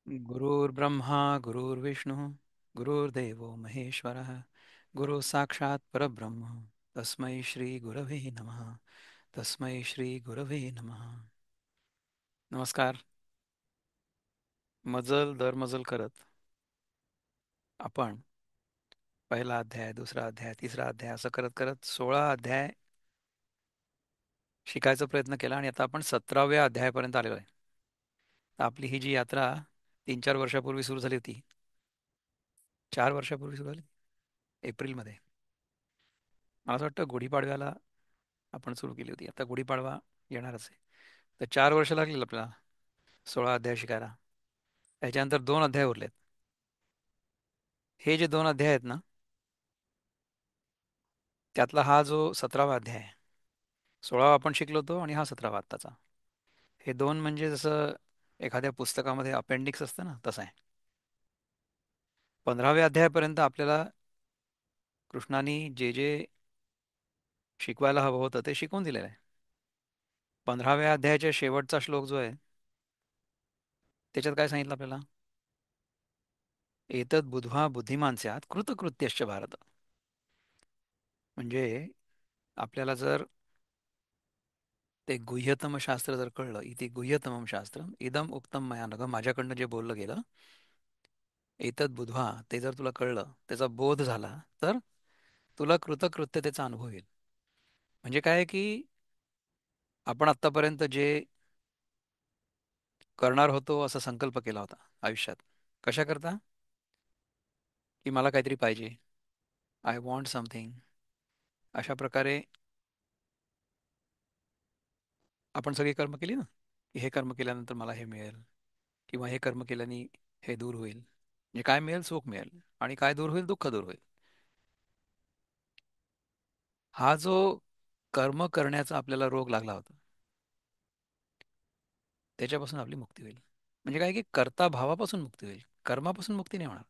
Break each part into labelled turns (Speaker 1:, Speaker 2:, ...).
Speaker 1: गुरुर्ब्रह्मा गुरुर्विष्णुः गुरुर्देवो महेश्वरः गुरु साक्षात् परब्रह्म तस्मै श्री गुरवे नमः. तस्मै श्री गुरवे नमः. नमस्कार. मजल दर मजल करत आपण पहिला अध्याय, दुसरा अध्याय, तिसरा अध्याय असं करत करत 16 अध्याय शिकायचा प्रयत्न केला आणि आता आपण 17व्या अध्यायापर्यंत आलेलो आहे. तर आपली ही जी यात्रा 3-4 वर्षापूर्वी सुरू झाली होती, 4 वर्षापूर्वी सुरू झाली, एप्रिलमध्ये. मला असं वाटतं गुढीपाडव्याला आपण सुरू केली होती. आता गुढीपाडवा येणारच आहे. तर 4 वर्ष लागतील आपल्याला 16 अध्याय शिकायला. त्याच्यानंतर 2 अध्याय उरलेत. हे जे 2 अध्याय आहेत ना, त्यातला हा जो 17वा अध्याय आहे, 16वा आपण शिकलो होतो आणि हा 17वा आत्ताचा. हे दोन म्हणजे जसं एखाद्या पुस्तकामध्ये अपेंडिक्स असतं ना, तसं आहे. 15व्या अध्यायापर्यंत आपल्याला कृष्णाने जे जे शिकवायला हवं होतं ते शिकवून दिलेलं आहे. 15व्या अध्यायाच्या शेवटचा श्लोक जो आहे, त्याच्यात काय सांगितलं आपल्याला? एतद बुद्ध्वा बुद्धिमान स्यात् कृतकृत्यश्च भारत. म्हणजे आपल्याला जर ते गुह्यतम शास्त्र जर कळलं, इथे गुह्यतमम शास्त्र इदम उक्तम मया नघ, माझ्याकडनं जे बोललं गेलं, एतद बुधवा, ते जर तुला कळलं, त्याचा बोध झाला, तर तुला कृतकृत्यतेचा अनुभव येईल. म्हणजे काय आहे की आपण आत्तापर्यंत जे करणार होतो असा संकल्प केला होता आयुष्यात, कशा करता? की मला काहीतरी पाहिजे, आय वॉन्ट समथिंग, अशा प्रकारे आपण सगळी कर्म केली ना, की हे कर्म केल्यानंतर मला हे मिळेल, किंवा हे कर्म केल्याने हे दूर होईल. म्हणजे काय मिळेल? सुख मिळेल. आणि काय दूर होईल? दुःख दूर होईल. हा जो कर्म करण्याचा आपल्याला रोग लागला होता, त्याच्यापासून आपली मुक्ती होईल. म्हणजे काय की कर्ता भावापासून मुक्ती होईल, कर्मापासून मुक्ती नाही होणार.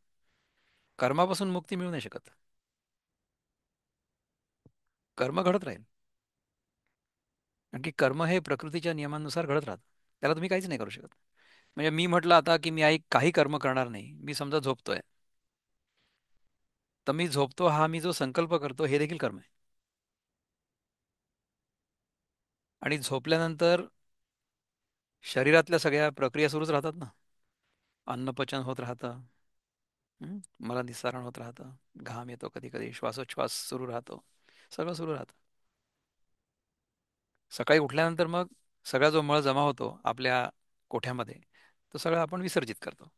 Speaker 1: कर्मापासून मुक्ती मिळू नाही शकत. कर्म घडत राहील. कारण की कर्म हे प्रकृतीच्या नियमांनुसार घडत राहतं. त्याला तुम्ही काहीच नाही करू शकत. म्हणजे मी म्हटलं आता की मी काही कर्म करणार नाही, मी समजा झोपतोय, तर मी झोपतो हा मी जो संकल्प करतो हे देखील कर्म आहे. आणि झोपल्यानंतर शरीरातल्या सगळ्या प्रक्रिया सुरूच राहतात ना. अन्नपचन होत राहतं, मला निस्सारण होत राहतं, घाम येतो, कधी कधी श्वासोच्छ्वास सुरू राहतो, सगळं सुरू राहतं. सकाळी उठल्यानंतर मग सगळा जो मळ जमा होतो आपल्या कोठ्यामध्ये, तो सगळा आपण विसर्जित करतो.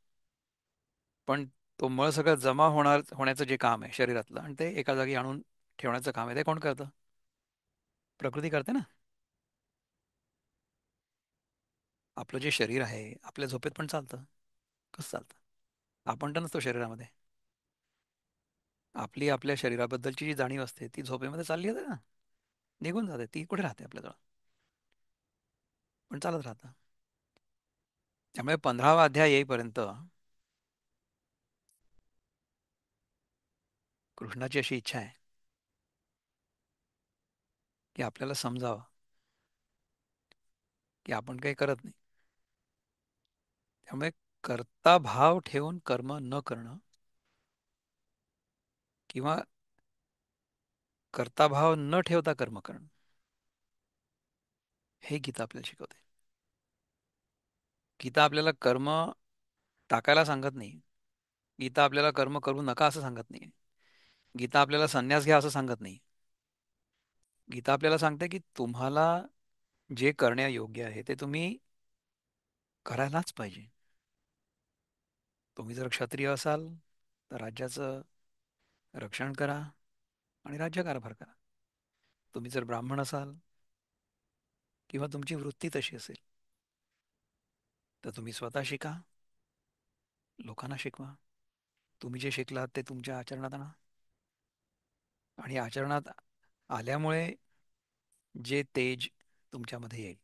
Speaker 1: पण तो मळ सगळं जमा होण्याचं जे काम आहे शरीरातलं, आणि ते एका जागी आणून ठेवण्याचं काम आहे, ते कोण करतं? प्रकृती करते ना. आपलं जे शरीर आहे आपल्या झोपेत पण चालतं. कसं चालतं? आपण तर नसतो शरीरामध्ये. आपली आपल्या शरीराबद्दलची जी जाणीव असते ती झोपेमध्ये चालली जाते ना, निघून जाते, ती कुठे राहते आपल्याजवळ? पण चालत राहतं. त्यामुळे 15वा अध्याय येईपर्यंत कृष्णाची अशी इच्छा आहे की आपल्याला समजावं की आपण काही करत नाही. त्यामुळे कर्ता भाव ठेवून कर्म न करणं, किंवा कर्ताभाव न ठेवता कर्म करणं, हे गीता आपल्याला शिकवते. गीता आपल्याला कर्म टाकायला सांगत नाही. गीता आपल्याला कर्म करू नका असं सांगत नाही. गीता आपल्याला संन्यास घ्या असं सांगत नाही. गीता आपल्याला सांगते की तुम्हाला जे करण्यायोग्य आहे ते तुम्ही करायलाच पाहिजे. तुम्ही जर क्षत्रिय असाल तर राज्याचं रक्षण करा आणि राज्यकारभार करा. तुम्ही जर ब्राह्मण असाल किंवा तुमची वृत्ती तशी असेल, तर तुम्ही स्वतः शिका, लोकांना शिकवा. तुम्ही जे शिकलात ते तुमच्या आचरणात आणा. आणि आचरणात आल्यामुळे जे तेज तुमच्यामध्ये येईल,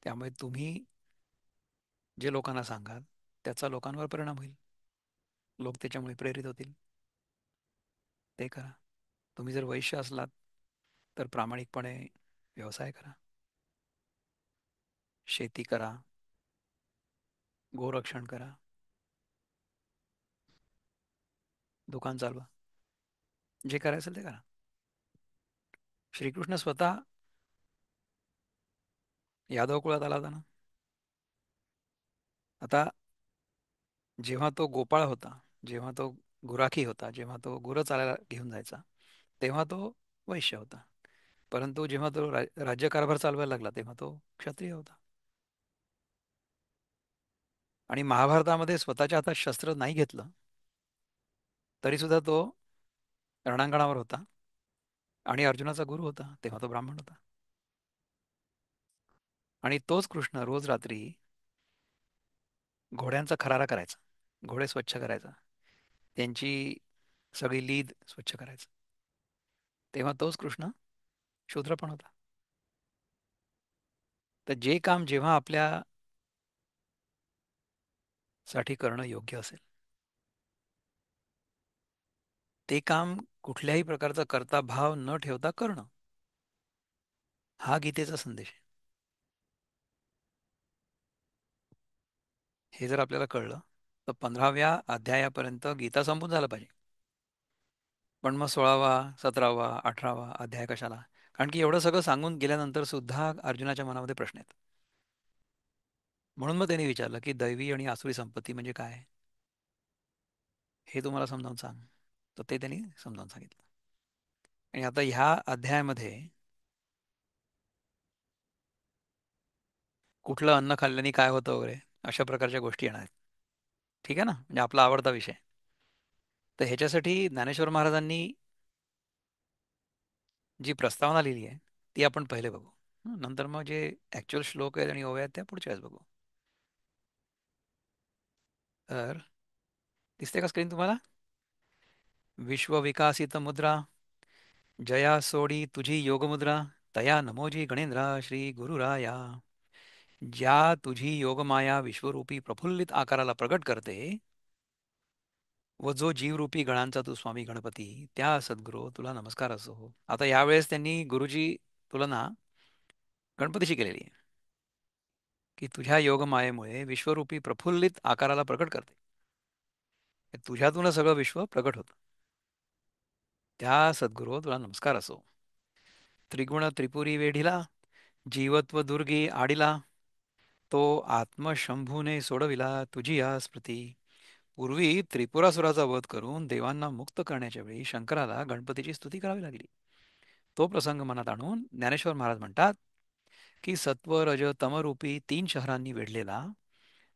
Speaker 1: त्यामुळे तुम्ही जे लोकांना सांगाल त्याचा लोकांवर परिणाम होईल. लोक त्याच्यामुळे प्रेरित होतील. ते करा. तुम्ही जर वैश्य असलात तर प्रामाणिकपणे व्यवसाय करा, शेती करा, गोरक्षण करा. दुकान चालवा, जे करायचं ते करा. श्रीकृष्ण स्वतः यादव कुळात आला होता ना. आता जेव्हा तो गोपाळ होता, जेव्हा तो गुराखी होता, जेव्हा तो गुरं चालायला घेऊन जायचा, तेव्हा तो वैश्य होता. परंतु जेव्हा तो राज्यकारभार चालवायला लागला तेव्हा तो क्षत्रिय होता. आणि महाभारतामध्ये स्वतःच्या हातात शस्त्र नाही घेतलं तरी सुद्धा तो रणांगणावर होता. आणि अर्जुनाचा गुरु होता तेव्हा तो ब्राह्मण होता. आणि तोच कृष्ण रोज रात्री घोड्यांचा खरारा करायचा, घोडे स्वच्छ करायचा, त्यांची सगळी लीद स्वच्छ करायचा. तेव्हा तोच कृष्ण शूद्र पण होता. तर जे काम जेव्हा आपल्या साठी करणं योग्य असेल, ते काम कुठल्याही प्रकारचा कर्ता भाव न ठेवता करणं, हा गीतेचा संदेश आहे. हे जर आपल्याला कळलं तर 15व्या अध्यायापर्यंत गीता संपून झालं पाहिजे. पण मग 16वा, 17वा, 18वा अध्याय कशाला? कारण की एवढं सगळं सांगून गेल्यानंतर सुद्धा अर्जुनाच्या मनामध्ये प्रश्न आहेत. म्हणून मग त्यांनी विचारलं की दैवी आणि आसुरी संपत्ती म्हणजे काय, हे तुम्हाला समजावून सांग. तर ते त्यांनी समजावून सांगितलं. आणि आता ह्या अध्यायामध्ये कुठलं अन्न खाल्ल्याने काय होतं वगैरे अशा प्रकारच्या गोष्टी येणार आहेत. ठीक आहे ना, म्हणजे आपला आवडता विषय. तर ह्याच्यासाठी ज्ञानेश्वर महाराजांनी जी प्रस्तावना लिहिली आहे ती आपण पहिले बघू. नंतर मग जे ॲक्च्युअल श्लोक आहेत आणि ओव्या आहेत त्या पुढच्या वेळेस बघू. तर दिसते का स्क्रीन तुम्हाला? विश्वविकासित मुद्रा, जया सोडी तुझी योगमुद्रा, तया नमोजी गणेंद्रा श्री गुरुराया. ज्या तुझी योगमाया विश्वरूपी प्रफुल्लित आकाराला प्रगट करते, व जो जीवरूपी गणांचा तू स्वामी गणपती, त्या सद्गुरो तुला नमस्कार असो. आता यावेळेस त्यांनी गुरुची तुलना गणपतीशी केलेली आहे, की तुझ्या योगमायेमुळे विश्वरूपी प्रफुल्लित आकाराला प्रकट करते. तुझ्यातूनच सगळं विश्व प्रकट होतं. त्या सद्गुरो तुला नमस्कार असो. त्रिगुण त्रिपुरी वेढिला, जीवत्व दुर्गी आडिला, तो आत्मशंभूने सोडविला तुझी या स्मृती. पूर्वी त्रिपुरासुराचा वध करून देवांना मुक्त करण्याच्या वेळी शंकराला गणपतीची स्तुती करावी लागली. तो प्रसंग मनात आणून ज्ञानेश्वर महाराज म्हणतात की सत्व रज तमरूपी तीन शहरांनी वेढलेला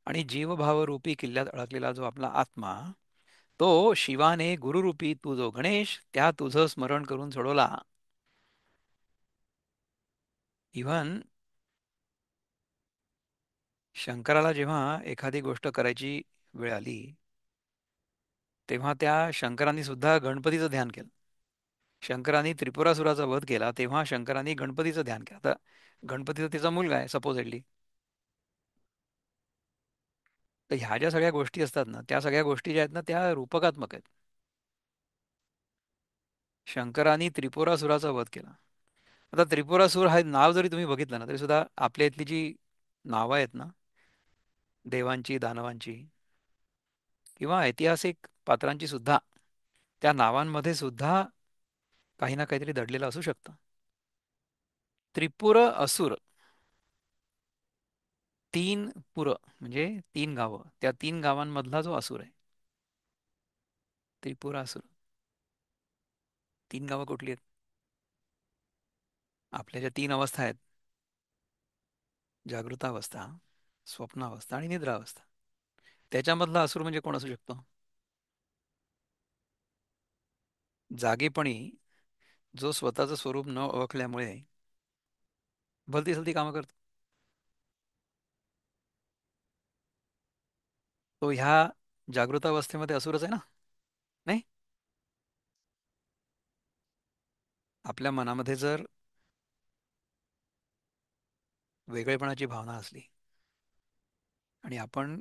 Speaker 1: आणि जीवभावरूपी किल्ल्यात अडकलेला जो आपला आत्मा, तो शिवाने गुरुरूपी तू जो गणेश, त्या तुझं स्मरण करून सोडवला. इव्हन शंकराला जेव्हा एखादी गोष्ट करायची वेळ आली तेव्हा त्या शंकरांनी सुद्धा गणपतीचं ध्यान केलं. शंकरांनी त्रिपुरासुराचा वध केला तेव्हा शंकरांनी गणपतीचं ध्यान केलं. आता गणपतीचा तिचा मुलगा आहे सपोजेडली. तर ह्या ज्या सगळ्या गोष्टी असतात ना, त्या सगळ्या गोष्टी ज्या आहेत ना त्या रूपकात्मक आहेत. शंकरांनी त्रिपुरासुराचा वध केला. आता त्रिपुरासुर हा नाव जरी तुम्ही बघितलं ना तरी सुद्धा आपल्या इथली जी नावं आहेत ना, देवांची, दानवांची किंवा ऐतिहासिक पात्रांची सुद्धा, त्या नावांमध्ये सुद्धा काही ना काहीतरी दडलेलं असू शकतं. त्रिपुर असुर, तीन पुर म्हणजे तीन गावं, त्या तीन गावांमधला जो असुर आहे त्रिपुरासुर. तीन गावं कुठली आहेत? आपल्या ज्या तीन अवस्था आहेत, जागृतावस्था, स्वप्नावस्था आणि निद्रावस्था, त्याच्यामधला असुर म्हणजे कोण असू शकतो? जागेपणी जो स्वतःचं स्वरूप न ओळखल्यामुळे भलती सलती कामं करतो, तो ह्या जागृतावस्थेमध्ये असुरच आहे ना? नाही. आपल्या मनामध्ये जर वेगळेपणाची भावना असली आणि आपण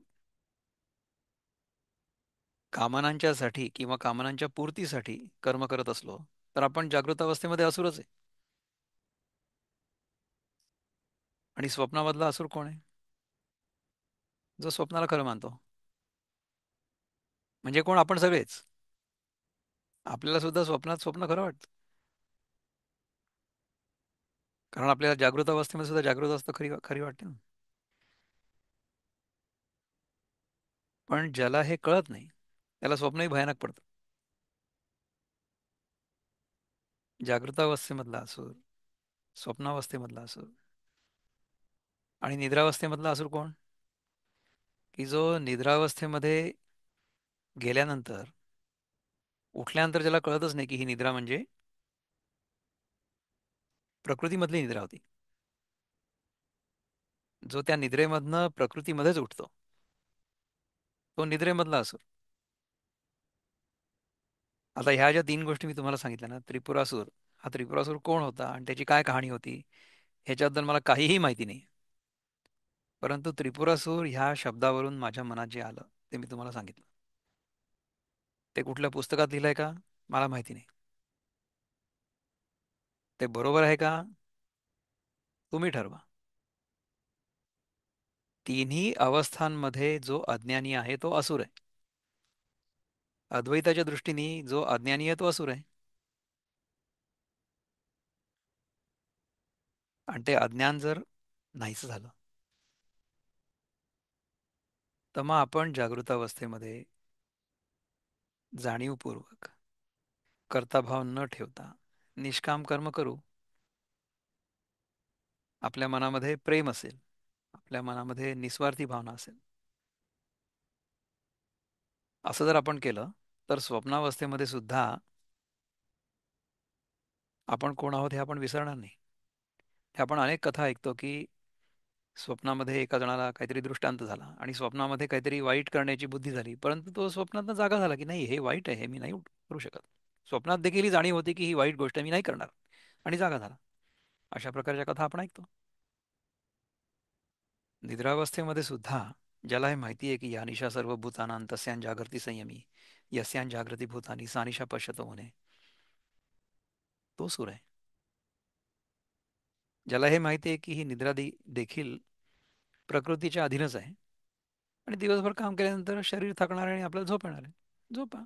Speaker 1: कामनांच्यासाठी किंवा कामनांच्या पूर्तीसाठी कर्म करत असलो तर आपण जागृत अवस्थेमध्ये असुरच आहे. आणि स्वप्नामधला असुर कोण आहे? जो स्वप्नाला खरं मानतो. म्हणजे कोण? आपण सगळेच. आपल्याला सुद्धा स्वप्नात स्वप्न खरं वाटतं. कारण आपल्याला जागृत अवस्थेमध्ये सुद्धा जागृत अवस्था खरी खरी वाटते ना. पण ज्याला हे कळत नाही त्याला स्वप्नही भयानक पडतं. जागृत अवस्थेमधला असुर, स्वप्नावस्थेमधला असुर आणि निद्रावस्थेमधला असुर कोण? की जो निद्रावस्थेमध्ये गेल्यानंतर उठल्यानंतर ज्याला कळतच नाही की ही निद्रा म्हणजे प्रकृतीमधली निद्रा होती. जो त्या निद्रेमधनं प्रकृतीमध्येच उठतो तो निद्रेमधला असुर. आता ह्या ज्या तीन गोष्टी मी तुम्हाला सांगितल्या ना, त्रिपुरासूर, हा त्रिपुरासूर कोण होता आणि त्याची काय कहाणी होती ह्याच्याबद्दल मला काहीही माहिती नाही. परंतु त्रिपुरासूर ह्या शब्दावरून माझ्या मनात जे आलं ते मी तुम्हाला सांगितलं. ते कुठल्या पुस्तकात लिहिलंय का मला माहिती नाही. ते बरोबर आहे का तुम्ही ठरवा. तिन्ही अवस्थांमध्ये जो अज्ञानी आहे तो असुर आहे. अद्वैताच्या दृष्टीने जो अज्ञानी आहे तो असुर आहे. आणि ते अज्ञान जर नाहीच झालं तर मग आपण जागृत अवस्थेमध्ये जाणीवपूर्वक कर्ताभाव न ठेवता निष्काम कर्म करू. आपल्या मनामध्ये प्रेम असेल, आपल्या मनामध्ये निस्वार्थी भावना असेल, असं जर आपण केलं तर स्वप्नावस्थेमध्ये सुद्धा आपण कोण आहोत हे आपण विसरणार नाही. हे आपण अनेक कथा ऐकतो की स्वप्नामध्ये एका जणाला काहीतरी दृष्टांत झाला आणि स्वप्नामध्ये काहीतरी वाईट करण्याची बुद्धी झाली, परंतु तो स्वप्नातनं जागा झाला की नाही हे वाईट आहे, हे मी नाही करू शकत. स्वप्नात देखील ही जाणीव होती की ही वाईट गोष्ट मी नाही करणार आणि जागा झाला. अशा प्रकारच्या कथा आपण ऐकतो. निद्रावस्थेमध्ये सुद्धा ज्याला हे माहिती आहे की या निशा सर्व भूतानां तस्यां जागृती संयमी यस्यां जागृती भूतानी सा निशा पश्यतो म्हणे, तो सूर आहे. ज्याला हे माहिती आहे की ही निद्रा देखील प्रकृतीच्या अधीनच आहे आणि दिवसभर काम केल्यानंतर शरीर थकणार आहे आणि आपल्याला झोप येणार आहे, झोपा.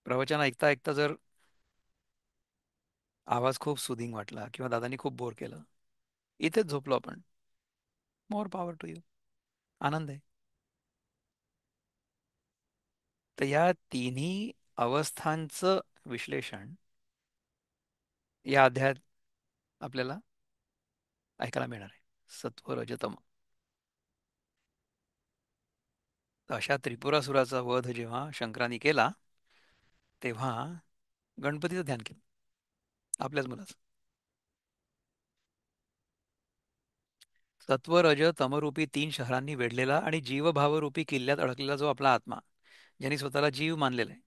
Speaker 1: प्रवचन ऐकता ऐकता जर आवाज खूप सुदिंग वाटला किंवा दादानी खूप बोर केलं, इथेच झोपलो आपण, मोर पॉवर टू यू, आनंद आहे. तर या तिन्ही अवस्थांचं विश्लेषण या अध्यायात आपल्याला ऐकायला मिळणार आहे. सत्व रजतम. तर अशा त्रिपुरासुराचा वध जेव्हा शंकरांनी केला तेव्हा गणपतीचं ध्यान केलं, आपल्याच मुलाचं. सत्व रज तमरूपी तीन शहरांनी वेढलेला आणि जीवभावरूपी किल्ल्यात अडकलेला जो आपला आत्मा, ज्यांनी स्वतःला जीव मानलेला आहे,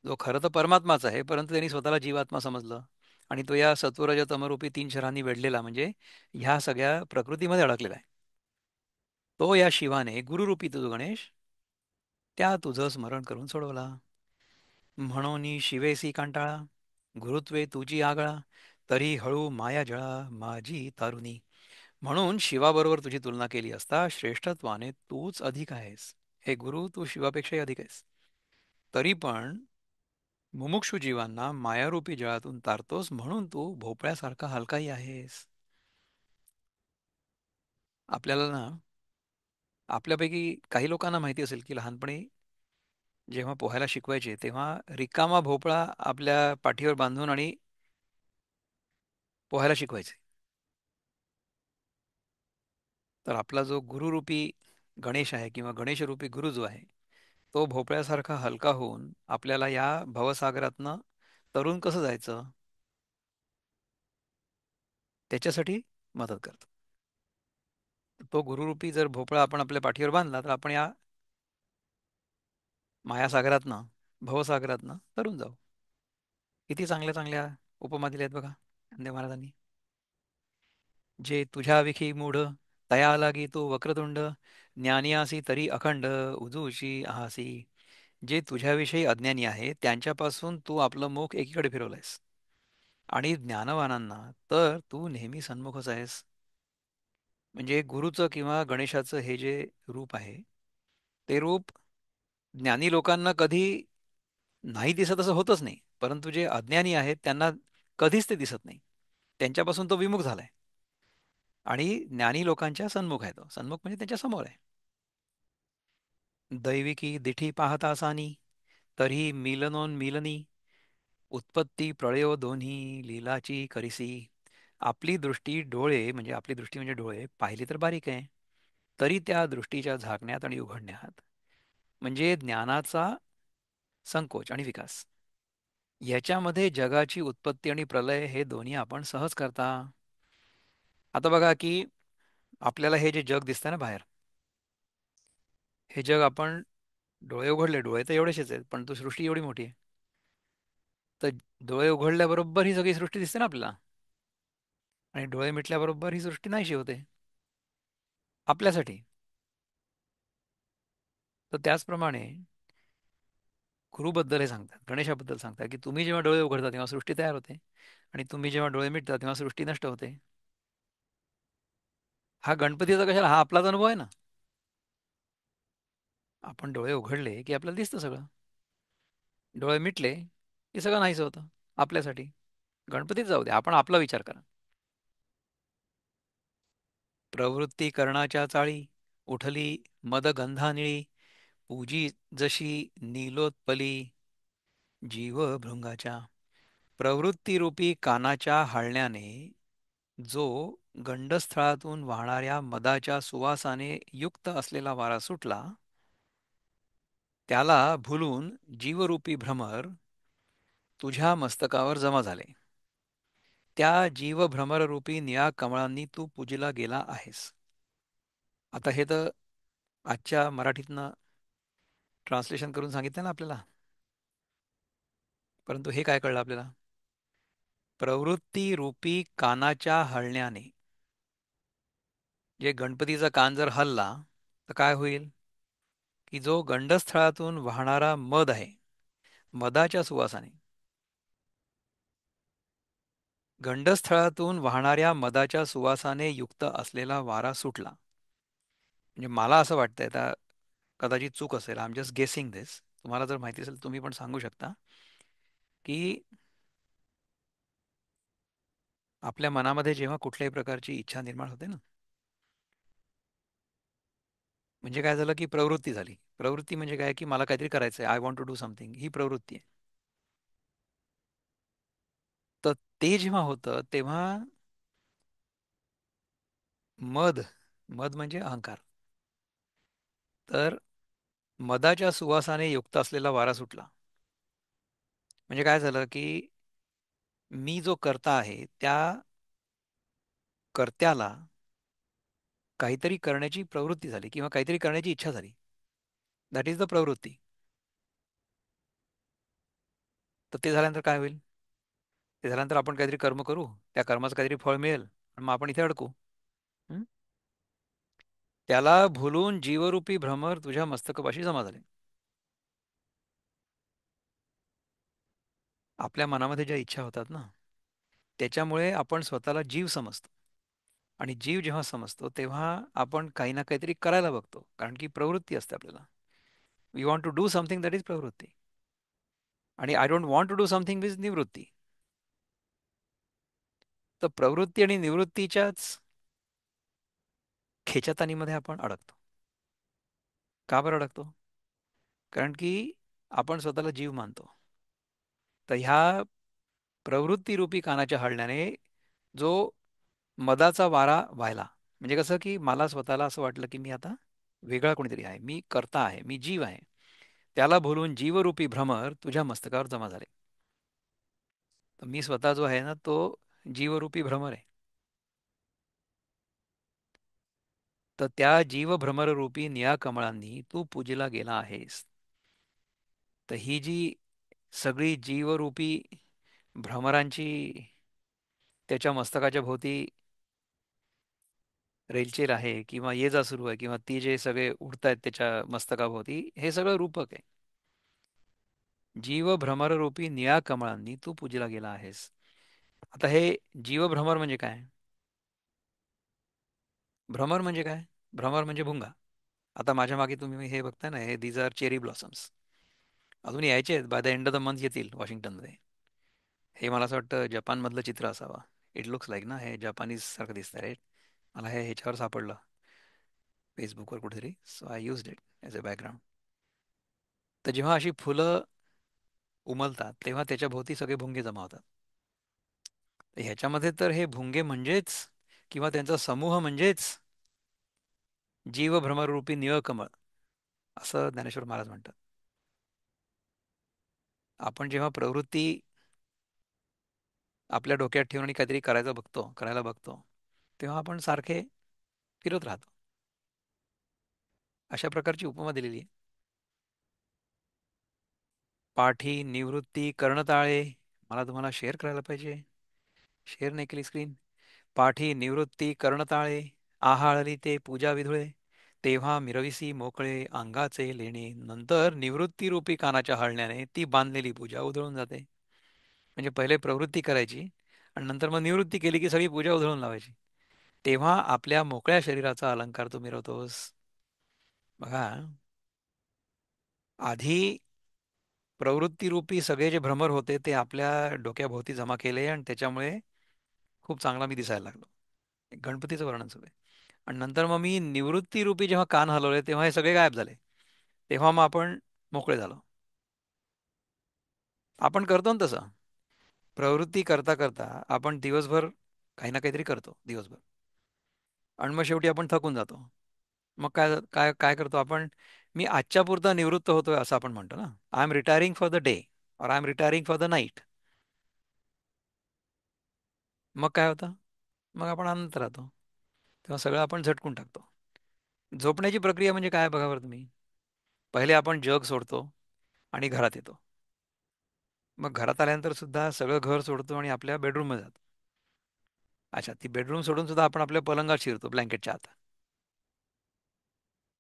Speaker 1: जो खरं तर परमात्माच आहे परंतु त्यांनी स्वतःला जीवात्मा समजलं आणि तो या सत्वरज तमरूपी तीन शहरांनी वेढलेला म्हणजे ह्या सगळ्या प्रकृतीमध्ये अडकलेला आहे. तो या शिवाने गुरुरूपी तुझ गणेश त्या तुझं स्मरण करून सोडवला. म्हणून शिवेसी कांटाळा गुरुत्वे तुझी आगळा तरी हळू माया जळा माझी तारुणी. म्हणून शिवाबरोबर तुझी तुलना केली असता श्रेष्ठत्वाने तूच अधिक आहेस. हे गुरु, तू शिवापेक्षाही अधिक आहेस. तरी पण मुमुक्षु जीवांना मायारूपी जळातून तारतोस म्हणून तू भोपळ्यासारखा हलकाही आहेस. आपल्याला ना, आपल्यापैकी काही लोकांना माहिती असेल की लहानपणी जेव्हा पोहायला शिकवायचे तेव्हा रिकामा भोपळा आपल्या पाठीवर बांधून आणि पोहायला शिकवायचे. तर आपला जो गुरुरूपी गणेश आहे किंवा गणेशरूपी गुरु जो आहे तो भोपळ्यासारखा हलका होऊन आपल्याला या भवसागरातनं तरुण कसं जायचं त्याच्यासाठी मदत करतो. तो गुरुरूपी जर भोपळा आपण आपल्या पाठीवर बांधला तर आपण या मायासागरातनं भवसागरातनं तरुण जाऊ. किती चांगल्या चांगल्या उपमा दिल्या आहेत बघा गांधी महाराजांनी. जे तुझ्या विखी मूढ तया लागी तू वक्रतुंड ज्ञानी आसी तरी अखंड उजूशी आहासी. जे तुझ्याविषयी अज्ञानी आहे त्यांच्यापासून तू आपलं मुख एकीकडे फिरवलंयस आणि ज्ञानवानांना तर तू नेहमी सन्मुखच आहेस. म्हणजे गुरुचं किंवा गणेशाचं हे जे रूप आहे ते रूप ज्ञानी लोकांना कधी नाही दिसत असं होतच नाही, परंतु जे अज्ञानी आहेत त्यांना कधीच ते दिसत नाही. त्यांच्यापासून तो विमुख झालाय. आणि ज्ञानी लोकांच्या सन्मुख आहे, तो सन्मुख म्हणजे त्यांच्या समोर आहे. दैविकी दिठी पाहता सानी, तरी मिलनोन मिलनी, उत्पत्ती प्रळयो दोन्ही लीलाची करिसी. आपली दृष्टी डोळे म्हणजे आपली दृष्टी म्हणजे डोळे पाहिली तर बारीक आहे, तरी त्या दृष्टीच्या झाकण्यात आणि उघडण्यात म्हणजे ज्ञानाचा संकोच आणि विकास, याच्यामध्ये जगाची उत्पत्ती आणि प्रलय हे दोन्ही आपण सहज करता. आता बघा की आपल्याला हे जे जग दिसतंय ना बाहेर, हे जग आपण डोळे उघडले, डोळे तर एवढेशेच आहेत पण तो सृष्टी एवढी मोठी आहे. तर डोळे उघडल्याबरोबर ही सगळी सृष्टी दिसते ना आपल्याला, आणि डोळे मिटल्याबरोबर ही सृष्टी नाहीशी होते आपल्यासाठी. तर त्याचप्रमाणे गुरुबद्दल हे सांगतात, गणेशाबद्दल सांगतात की तुम्ही जेव्हा डोळे उघडता तेव्हा सृष्टी तयार होते, आणि तुम्ही जेव्हा डोळे मिटता तेव्हा सृष्टी नष्ट होते. हा गणपतीचा कशाला, हा आपलाच अनुभव आहे ना. आपण डोळे उघडले की आपल्याला दिसतं सगळं, डोळे मिटले की सगळं नाहीसं होतं आपल्यासाठी. गणपतीच जाऊ दे, आपण आपला विचार करा. प्रवृत्ती कर्णाच्या चाळी, उठली मदगंधा निळी, पूजी जशी नीलोत्पली जीव भृंगाच्या. प्रवृत्तीरूपी कानाच्या हाळण्याने जो गंडस्थळातून वाहणाऱ्या मदाच्या सुवासाने युक्त असलेला वारा सुटला, त्याला भुलून जीवरूपी भ्रमर तुझ्या मस्तकावर जमा झाले. त्या जीवभ्रमररूपी निळ्या कमळांनी तू पूजिला गेला आहेस. आता हे तर आजच्या मराठीतनं ट्रान्सलेशन करून सांगितलं ना आपल्याला, परंतु हे काय कळलं आपल्याला? प्रवृत्ती रूपी कानाच्या हलण्याने, जे गणपतीचा कान जर हलला तर काय होईल, की जो गंडस्थळातून वाहणारा मध आहे, मधाच्या सुवासाने, गंडस्थळातून वाहणाऱ्या मधाच्या सुवासाने युक्त असलेला वारा सुटला. म्हणजे मला असं वाटतंय, आता कदाचित चूक असेल, आय एम जस्ट गेसिंग दिस, तुम्हाला जर माहिती असेल तुम्ही पण सांगू शकता, की आपल्या मनामध्ये जेव्हा कुठल्याही प्रकारची इच्छा निर्माण होते ना, म्हणजे काय झालं की प्रवृत्ती झाली. प्रवृत्ती म्हणजे काय, की मला काहीतरी करायचं आहे, I want to do something, ही प्रवृत्ती आहे. तर ते जेव्हा होतं तेव्हा मद, मद म्हणजे अहंकार, तर मदाच्या सुवासाने युक्त असलेला वारा सुटला. म्हणजे काय झालं की मी जो करता आहे त्या कर्त्याला काहीतरी करण्याची प्रवृत्ती झाली किंवा काहीतरी करण्याची इच्छा झाली. दॅट इज द प्रवृत्ती. तर ते झाल्यानंतर काय होईल? ते झाल्यानंतर आपण काहीतरी कर्म करू, त्या कर्माचं काहीतरी फळ मिळेल आणि मग आपण इथे अडकू. हं? त्याला भुलून जीवरूपी भ्रमर तुझ्या मस्तकपाशी जमा झाले. आपल्या मनामध्ये ज्या इच्छा होतात ना, त्याच्यामुळे आपण स्वतःला जीव समजतो. आणि जीव जेव्हा समजतो तेव्हा आपण काही ना काहीतरी करायला बघतो, कारण की प्रवृत्ती असते आपल्याला. We want to do something, that is प्रवृत्ती. आणि I don't want to do something with निवृत्ती. तर प्रवृत्ती आणि निवृत्तीच्याच खेचाताणीमध्ये आपण अडकतो. का बरं अडकतो? कारण की आपण स्वतःला जीव मानतो. तर ह्या प्रवृत्तीरूपी कानाच्या हलण्याने जो मदाचा वारा व्हायला, म्हणजे कसं की मला स्वतःला असं वाटलं की मी आता वेगळा कोणीतरी आहे, मी कर्ता आहे, मी जीव आहे. त्याला बोलून जीवरूपी भ्रमर तुझ्या मस्तकावर जमा झाले. तर मी स्वतः जो आहे ना, तो जीवरूपी भ्रमर आहे. तर त्या जीवभ्रमररूपी निळ्या कमळांनी तू पूजेला गेला आहेस. तर ही जी सगळी जीवरूपी भ्रमरांची त्याच्या मस्तकाच्या भोवती रेलचेल आहे, किंवा ये जा सुरू आहे, किंवा ती जे सगळे उडतायत त्याच्या मस्तकाभोवती, हे सगळं रूपक आहे. जीवभ्रमररूपी निळ्या कमळांनी तू पूजेला गेला आहेस. आता हे जीवभ्रमर म्हणजे काय? भ्रमर म्हणजे काय? भ्रमर म्हणजे भुंगा. आता माझ्या मागे तुम्ही हे बघताय ना, हे दीज आर चेरी ब्लॉसम्स. अजून यायचे आहेत, by the end of the month येतील वॉशिंग्टनमध्ये. हे मला असं वाटतं जपानमधलं चित्र असावा. इट लुक्स लाईक ना, हे जपानीज सारखं दिसतंय राईट. मला हे ह्याच्यावर सापडलं फेसबुकवर कुठेतरी, so I used it as a background. तर जेव्हा अशी फुलं उमलतात तेव्हा त्याच्या भोवती सगळे भुंगे जमा होतात. तर ह्याच्यामध्ये तर हे भुंगे म्हणजेच, किंवा त्यांचा समूह म्हणजेच जीव भ्रमररूपी निळकमळ, असं ज्ञानेश्वर महाराज म्हणतात. आपण जेव्हा प्रवृत्ती आपल्या डोक्यात ठेवून आणि काहीतरी करायला बघतो, तेव्हा आपण सारखे फिरत राहतो. अशा प्रकारची उपमा दिलेली आहे. पाठी निवृत्ती कर्णताळे. मला तुम्हाला शेअर करायला पाहिजे. शेअर नाही केली स्क्रीन. पाठी निवृत्ती कर्णताळे, आहाळली ते पूजा विधुळे. तेव्हा मिरविसी मोकळे अंगाचे लेणे, नंतर निवृत्ती रूपी कानाच्या हळण्याने ती बांधलेली पूजा उधळून जाते. म्हणजे पहिले प्रवृत्ती करायची आणि नंतर मग निवृत्ती केली की सगळी पूजा उधळून लावायची. तेव्हा आपल्या मोकळ्या शरीराचा अलंकार तू मिरवतोस. बघा, आधी प्रवृत्तीरूपी सगळे जे भ्रमर होते ते आपल्या डोक्याभोवती जमा केले आणि त्याच्यामुळे खूप चांगला मी दिसायला लागलो. गणपतीचं वर्णन सुरू आहे. आणि नंतर मग मी निवृत्तीरूपी जेव्हा कान हलवले तेव्हा हे सगळे गायब झाले. तेव्हा मग आपण मोकळे झालो. आपण करतो ना तसं. प्रवृत्ती करता करता आपण दिवसभर काही ना काहीतरी करतो दिवसभर, आणि मग शेवटी आपण थकून जातो. मग काय काय काय करतो आपण? मी आजच्या पुरता निवृत्त होतोय असं आपण म्हणतो ना. I am retiring for the day, और I am retiring for the night. मग काय होतं? मग आपण आनंद राहतो. तेव्हा सगळं आपण झटकून टाकतो. झोपण्याची प्रक्रिया म्हणजे काय बघा बरं तुम्ही. पहिले आपण जग सोडतो आणि घरात येतो. मग घरात आल्यानंतर सुद्धा सगळं घर सोडतो आणि आपल्या बेडरूममध्ये जातो. अच्छा, ती बेडरूम सोडून सुद्धा आपण आपल्या पलंगात शिरतो ब्लँकेटच्या आत.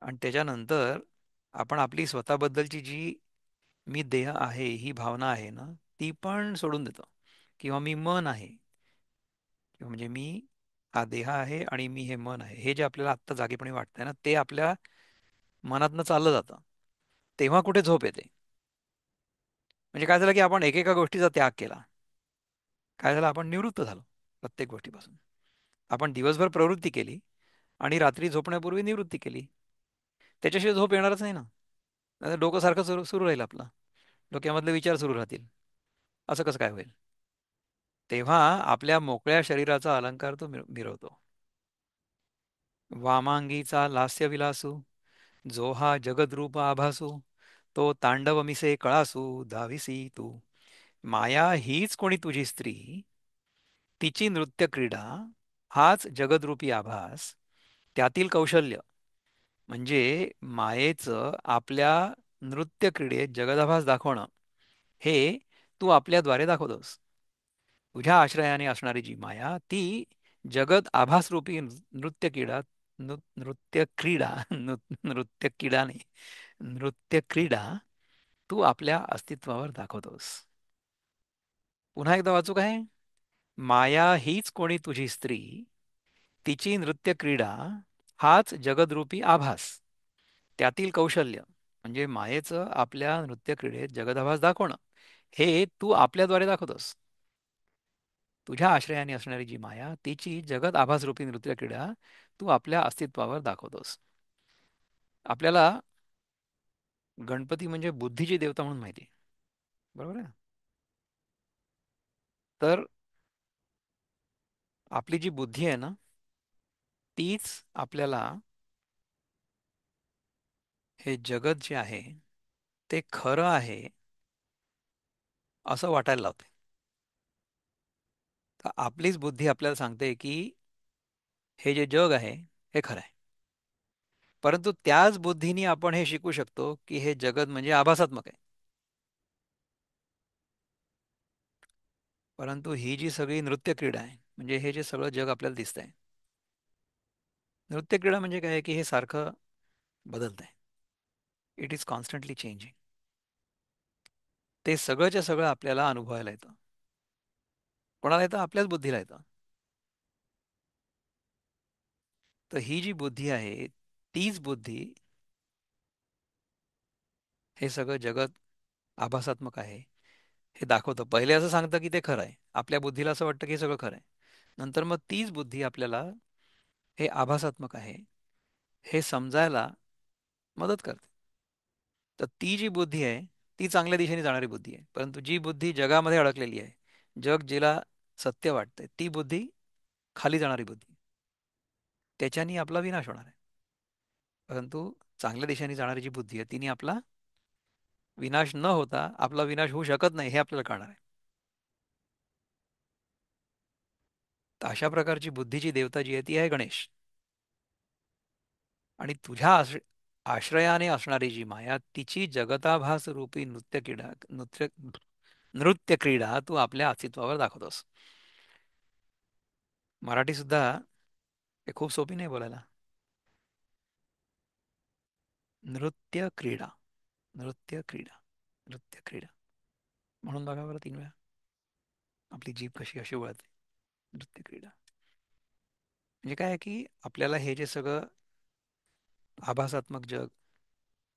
Speaker 1: आणि त्याच्यानंतर आपण आपली स्वतःबद्दलची जी मी देह आहे ही भावना आहे ना, ती पण सोडून देतो. किंवा मी मन आहे, किंवा म्हणजे मी हा देह आहे आणि मी हे मन आहे, हे जे आपल्याला आत्ता जागेपणी वाटतंय ना, ते आपल्या मनातनं चाललं जातं. तेव्हा कुठे झोप येते. म्हणजे काय झालं की आपण एकेका गोष्टीचा त्याग केला. काय झालं, आपण निवृत्त झालो प्रत्येक गोष्टीपासून. आपण दिवसभर प्रवृत्ती केली आणि रात्री झोपण्यापूर्वी निवृत्ती केली. त्याच्याशिवाय झोप येणारच नाही ना. नाहीतर डोकं सारखं सुरू सुरू राहील आपलं. डोक्यामधले विचार सुरू राहतील. असं कसं काय होईल? तेव्हा आपल्या मोकळ्या शरीराचा अलंकार तो मिरवतो. वामांगीचा लास्य विलासू, जो हा जगद्रूप आभासू, तो तांडव मिसे कळासू धाविसी तू. माया हीच कोणी तुझी स्त्री, तिची नृत्य क्रीडा, हाच जगदरूपी आभास, त्यातील कौशल्य. म्हणजे मायेचं आपल्या नृत्य क्रीडेत जगदाभास दाखवणं, हे तू आपल्याद्वारे दाखवतोस. तुझ्या आश्रयाने असणारी जी माया, ती जगद आभासरूपी नृत्य क्रीडा नृत्य क्रीडा नाही, नृत्य क्रीडा तू आपल्या अस्तित्वावर दाखवतोस. पुन्हा एकदा वाचू काय? माया हीच कोणी तुझी स्त्री, तिची नृत्य क्रीडा, हाच जगदरूपी आभास, त्यातील कौशल्य. म्हणजे मायेचं आपल्या नृत्य क्रीडेत जगदाभास दाखवणं, हे तू आपल्याद्वारे दाखवतोस. तुझ्या आश्रयाने असणारी जी माया, तिची जगत आभासरूपी नृत्य क्रीडा तू आपल्या अस्तित्वावर दाखवतोस. आपल्याला गणपती म्हणजे बुद्धीची देवता म्हणून माहिती आहे. बरोबर आहे. तर आपली जी बुद्धी आहे ना, तीच आपल्याला हे जगत जे आहे ते खरं आहे असं वाटायला लावते. तर आपलीच बुद्धी आपल्याला सांगते की हे जे जग आहे हे खरं आहे. परंतु त्याच बुद्धीने आपण हे शिकू शकतो की हे जगत म्हणजे आभासात्मक आहे. परंतु ही जी सगळी नृत्य क्रीडा आहे, म्हणजे हे जे सगळं जग आपल्याला दिसतंय, नृत्य क्रीडा म्हणजे काय आहे की हे सारखं बदलत आहे. It is constantly changing. ते सगळंच्या सगळं आपल्याला अनुभवायला येतं. कोणाला येतं? आपल्याच बुद्धीला येतं. तर ही जी बुद्धी आहे, तीच बुद्धी हे सगळं जगत आभासात्मक आहे हे दाखवतं. पहिले असं सांगतं की ते खरं आहे. आपल्या बुद्धीला असं वाटतं की हे सगळं खरं आहे. नंतर मग तीच बुद्धी आपल्याला हे आभासात्मक आहे हे समजायला मदत करते. तर ती जी बुद्धी आहे ती चांगल्या दिशेने जाणारी बुद्धी आहे. परंतु जी बुद्धी जगामध्ये अडकलेली आहे, जग जिला सत्य वाटतंय, ती बुद्धी खाली जाणारी बुद्धी. त्याच्यानी आपला विनाश होणार आहे. परंतु चांगल्या दिशेने जाणारी जी बुद्धी आहे तिने आपला विनाश न होता आपला विनाश होऊ शकत नाही हे आपल्याला कळणार आहे. तर अशा प्रकारची बुद्धीची देवता जी आहे ती आहे गणेश. आणि तुझ्या आश्रयाने असणारी जी माया तिची जगताभास रूपी नृत्य क्रीडा तू आपल्या अस्तित्वावर दाखवतोस. मराठी सुद्धा हे खूप सोपी नाही बोलायला. नृत्य क्रीडा, नृत्य क्रीडा, नृत्य क्रीडा म्हणून बघा बरं 3 वेळा. आपली जीभ कशी अशी वळते. नृत्य क्रीडा म्हणजे काय आहे की आपल्याला हे जे सगळं आभासात्मक जग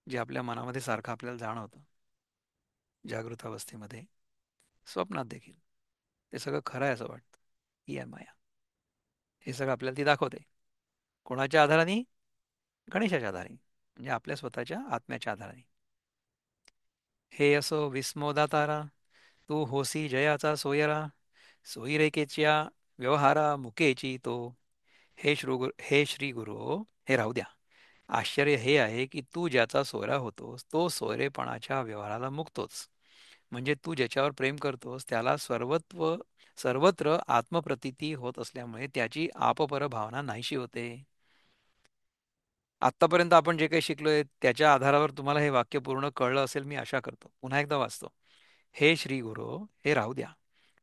Speaker 1: जे आपल्या मनामध्ये सारखं आपल्याला जाणवतं जागृत अवस्थेमध्ये, स्वप्नात देखील ते सगळं खरं आहे असं वाटतं. ही आहे माया. हे सगळं आपल्याला ती दाखवते. कोणाच्या आधाराने? गणेशाच्या आधारे, म्हणजे आपल्या स्वतःच्या आत्म्याच्या आधाराने. हे असो विस्मोदा तारा, तू होसी जयाचा सोयरा, सोयिरेकेच्या व्यवहारा मुकेची तो. हे श्री गुरु, हे राहू द्या. आश्चर्य हे आहे की तू ज्याचा सोयरा होतोस तो सोयरेपणाच्या व्यवहाराला मुकतोच. म्हणजे तू ज्याच्यावर प्रेम करतोस त्याला सर्वत्र आत्मप्रतीती होत असल्यामुळे त्याची आपपर भावना नाहीशी होते. आत्तापर्यंत आपण जे काही शिकलोय त्याच्या आधारावर तुम्हाला हे वाक्य पूर्ण कळलं असेल मी आशा करतो. पुन्हा एकदा वाचतो. हे श्री गुरु, हे राहू द्या.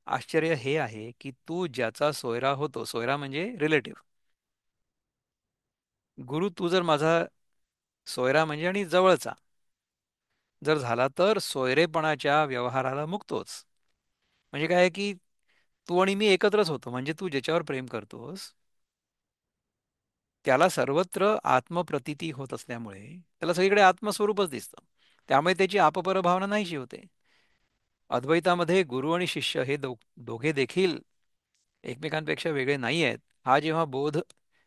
Speaker 1: आश्चर्य हे आहे की तू ज्याचा सोयरा होतो, सोयरा म्हणजे रिलेटिव्ह. गुरु तू जर माझा सोयरा म्हणजे आणि जवळचा जर झाला तर सोयरेपणाच्या व्यवहाराला मुक्तोच. म्हणजे काय आहे की तू आणि मी एकत्रच होतो. म्हणजे तू ज्याच्यावर प्रेम करतोस त्याला सर्वत्र आत्मप्रतीती होत असल्यामुळे त्याला सगळीकडे आत्मस्वरूपच दिसतं. त्यामुळे त्याची आपपर भावना नाहीशी होते. अद्वैतामध्ये गुरु आणि शिष्य हे दोघे देखील एकमेकांपेक्षा वेगळे नाही आहेत. हा जेव्हा बोध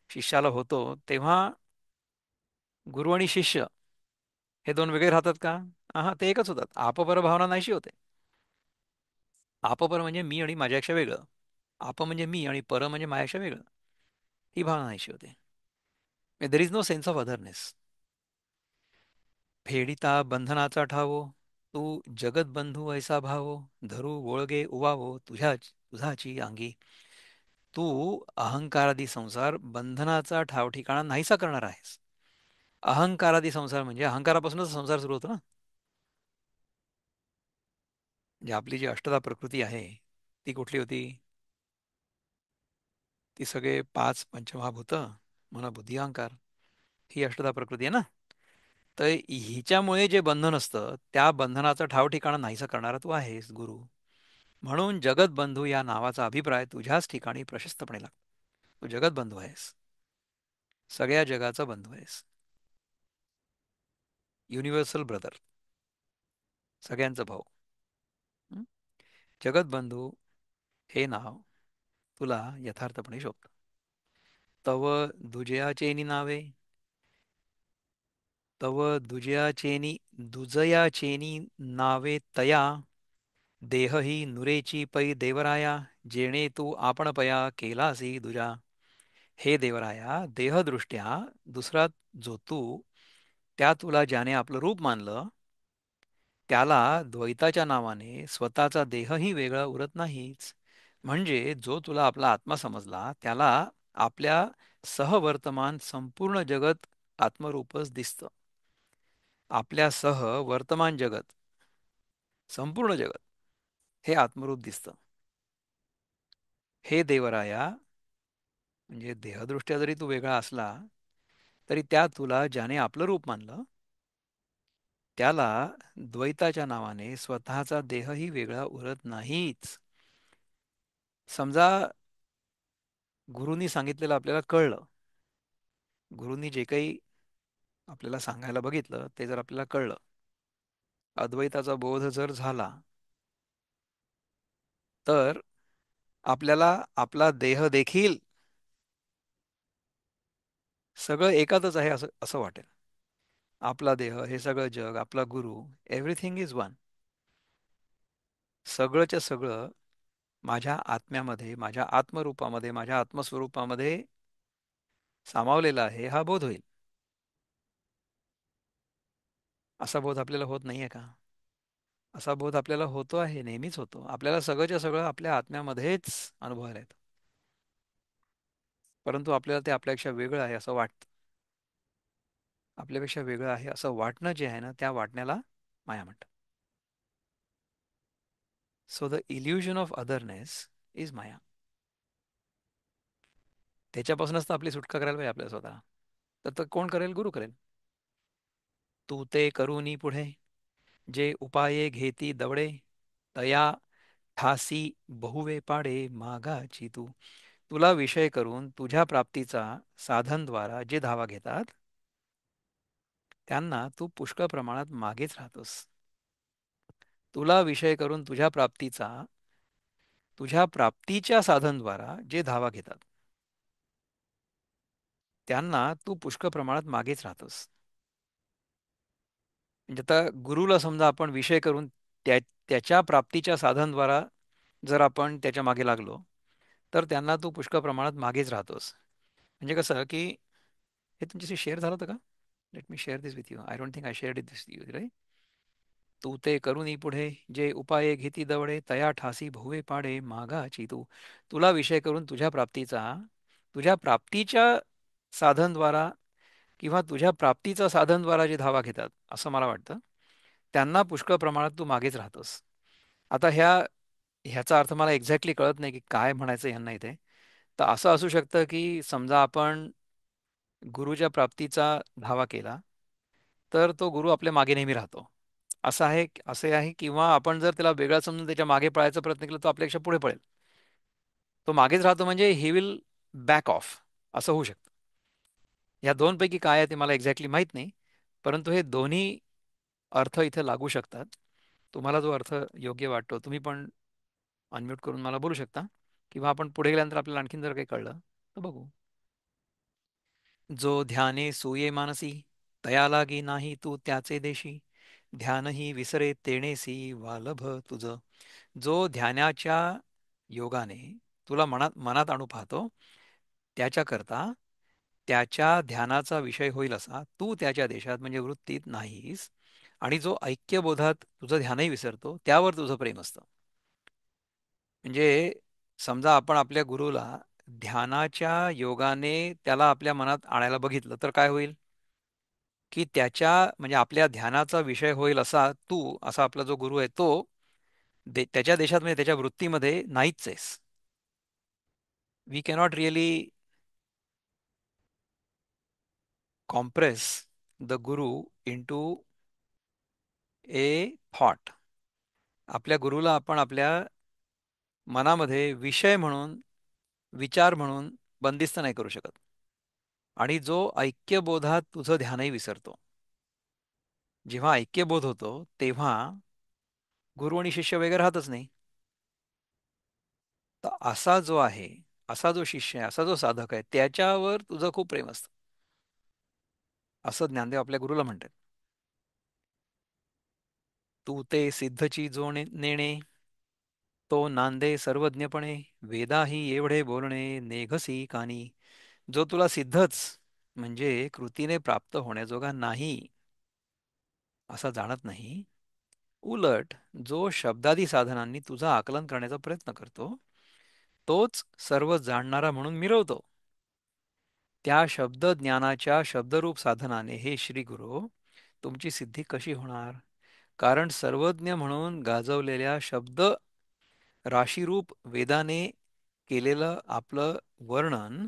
Speaker 1: शिष्याला होतो तेव्हा गुरु आणि शिष्य हे दोन वेगळे राहतात का? हा, ते एकच होतात. आपपर भावना नाहीशी होते. आपपर म्हणजे मी आणि माझ्यापेक्षा वेगळं. आप म्हणजे मी आणि पर म्हणजे माझ्यापेक्षा वेगळं. ही भावना नाहीशी होते. There is no sense of otherness. फेडिता बंधनाचा ठावो, तू जगतबंधू ऐसा भावो, धरू वोळगे उवावो तुझाची अंगी. तू अहंकारादी संसार बंधनाचा ठाव ठिकाणा नाहीसा करणार आहेस. अहंकारादी संसार म्हणजे अहंकारापासूनच संसार सुरू होतो ना. म्हणजे आपली जी अष्टधा प्रकृती आहे ती कुठली होती? ती सगळे 5 पंचमहाभूत, मन बुद्धी अहंकार, ही अष्टधा प्रकृती आहे ना. तर हिच्यामुळे जे बंधन असतं त्या बंधनाचा ठाव ठिकाणा नाहीसा करणारा तू आहेस गुरु. म्हणून जगतबंधू या नावाचा अभिप्राय तुझ्याच ठिकाणी प्रशस्तपणे लागतो. तू जगतबंधू आहेस. सगळ्या जगाचा बंधू आहेस. युनिव्हर्सल ब्रदर, सगळ्यांचा भाऊ. हं? जगतबंधू हे नाव तुला यथार्थपणे शोभतं. तव दुजयाचेनी नावे, तव दुजयाचेनी नावे तया, देह ही नुरेची पै देवराया, जेणे तू आपण पया केलासी दुजा. हे देवराया, देहदृष्ट्या दुसरा जो तू, त्या तुला ज्याने आपलं रूप मानलं त्याला द्वैताच्या नावाने स्वतःचा देहही वेगळा उरत नाहीच. म्हणजे जो तुला आपला आत्मा समजला त्याला आपल्या सहवर्तमान संपूर्ण जगत आत्मरूपच दिसतं. आपल्या सह वर्तमान जगत, संपूर्ण जगत हे आत्मरूप दिसतं. हे देवराया, म्हणजे देहदृष्ट्या जरी तू वेगळा असला तरी त्या तुला ज्याने आपलं रूप मानलं त्याला द्वैताच्या नावाने स्वतःचा देहही वेगळा उरत नाहीच. समजा गुरुनी सांगितलेलं आपल्याला कळलं, गुरुनी जे काही आपल्याला सांगायला बघितलं ते जर आपल्याला कळलं अद्वैताचा बोध जर झाला तर आपल्याला आपला देह देखील सगळं एकातच आहे असं असं वाटेल. आपला देह, हे सगळं जग, आपला गुरु, एव्हरीथिंग इज वन. सगळंच्या सगळं माझ्या आत्म्यामध्ये, माझ्या आत्मरूपामध्ये, माझ्या आत्मस्वरूपामध्ये सामावलेला आहे, हा बोध होईल. असा बोध आपल्याला होत नाहीये का? असा बोध आपल्याला होतो आहे, नेहमीच होतो. आपल्याला सगळंच्या सगळं आपल्या आत्म्यामध्येच अनुभवायला येतं. परंतु आपल्याला ते आपल्यापेक्षा वेगळं आहे असं वाटतं. आपल्यापेक्षा वेगळं आहे असं वाटणं जे आहे ना, त्या वाटण्याला माया म्हणतात. So the illusion of otherness is maya. त्याच्यापासूनच तर आपली सुटका करायला पाहिजे आपल्या स्वतः. तर कोण करेल? गुरु करेल. तू ते करुनी पुढे जे उपाये घेती दवडे, तया ठासी बहुवे पाडे मागाची तू. तुला विषय करून तुझ्या प्राप्तीचा साधनद्वारा जे धावा घेतात त्यांना तू पुष्कळ प्रमाणात मागेच राहतोस. तुला विषय करून तुझ्या प्राप्तीच्या साधनद्वारा जे धावा घेतात त्यांना तू पुष्कळ प्रमाणात मागेच राहतोस. म्हणजे आता गुरुला समजा आपण विषय करून त्या त्याच्या प्राप्तीच्या साधनद्वारा जर आपण त्याच्या मागे लागलो तर त्यांना तू पुष्कळ प्रमाणात मागेच राहतोस. म्हणजे कसं की हे तुमच्याशी शेअर झालं होतं का? Let me share this with you. I don't think I shared it this you right. तू ते करुनी पुढे जे उपाये घेती दवडे तया ठासी भुवे पाडे मागाची तू. तुला विषय करून तुझ्या प्राप्तीच्या साधनद्वारा किंवा तुझ्या प्राप्तीचा साधनद्वारा जे धावा घेतात असं मला वाटतं त्यांना पुष्कळ प्रमाणात तू मागेच राहतोस. आता ह्याचा अर्थ मला एक्झॅक्टली कळत नाही की काय म्हणायचं यांना इथे. तर असं असू शकतं की समजा आपण गुरुच्या प्राप्तीचा धावा केला तर तो गुरु आपल्या मागे नेहमी राहतो. असं आहे, असे आहे, किंवा आपण जर त्याला वेगळा समजून त्याच्या मागे पळायचा प्रयत्न केला तो आपल्यापेक्षा पुढे पळेल. तो मागेच राहतो म्हणजे ही विल बॅक ऑफ, असं होऊ शकतं. या दोनपैकी काय आहे ते मला एक्झॅक्टली माहीत नाही. परंतु हे दोन्ही अर्थ इथे लागू शकतात. तुम्हाला जो अर्थ योग्य वाटतो तुम्ही पण अनम्यूट करून मला बोलू शकता, किंवा आपण पुढे गेल्यानंतर आपल्याला आणखीन जर काही कळलं तर बघू. जो ध्याने सूये मानसी तया लागी नाही तू त्याचे देशी ध्यानही विसरे तेणेसी वालभ तुझ. जो ध्यानाच्या योगाने तुला मनात मनात आणू पाहतो त्याच्याकरता त्याच्या ध्यानाचा विषय होईल असा तू त्याच्या देशात म्हणजे वृत्तीत नाहीस. आणि जो ऐक्यबोधात तुझं ध्यानही विसरतो त्यावर तुझं प्रेम असतं. म्हणजे समजा आपण आपल्या गुरुला ध्यानाच्या योगाने त्याला आपल्या मनात आणायला बघितलं तर काय होईल की त्याच्या म्हणजे आपल्या ध्यानाचा विषय होईल असा तू, असा आपला जो गुरु आहे तो त्याच्या देशात म्हणजे त्याच्या वृत्तीमध्ये नाहीच आहेस. We cannot really compress the guru into a thought. आपल्या गुरुला आपण आपल्या मनामध्ये विषय म्हणून, विचार म्हणून बंदिस्त नाही करू शकत. आणि जो ऐक्यबोधात तुझं ध्यानही विसरतो, जेव्हा ऐक्यबोध होतो तेव्हा गुरु आणि शिष्य वगैरे राहतच नाही. तर असा जो आहे, असा जो शिष्य आहे, असा जो साधक आहे त्याच्यावर तुझं खूप प्रेम असतं असं ज्ञानदेव आपल्या गुरुला म्हणतात. तू ते सिद्धची जो नेणे तो नांदे सर्वज्ञपणे वेदाही एवढे बोलणे नेघसी कानी. जो तुला सिद्धच म्हणजे कृतीने प्राप्त होण्याजोगा नाही असा जाणत नाही, उलट जो शब्दादी साधनांनी तुझा आकलन करण्याचा प्रयत्न करतो तोच सर्व जाणणारा म्हणून मिरवतो. त्या शब्द ज्ञानाच्या शब्दरूप साधनाने हे श्री गुरु तुमची सिद्धी कशी होणार? कारण सर्वज्ञ म्हणून गाजवलेल्या शब्द राशीरूप वेदाने केलेलं आपलं वर्णन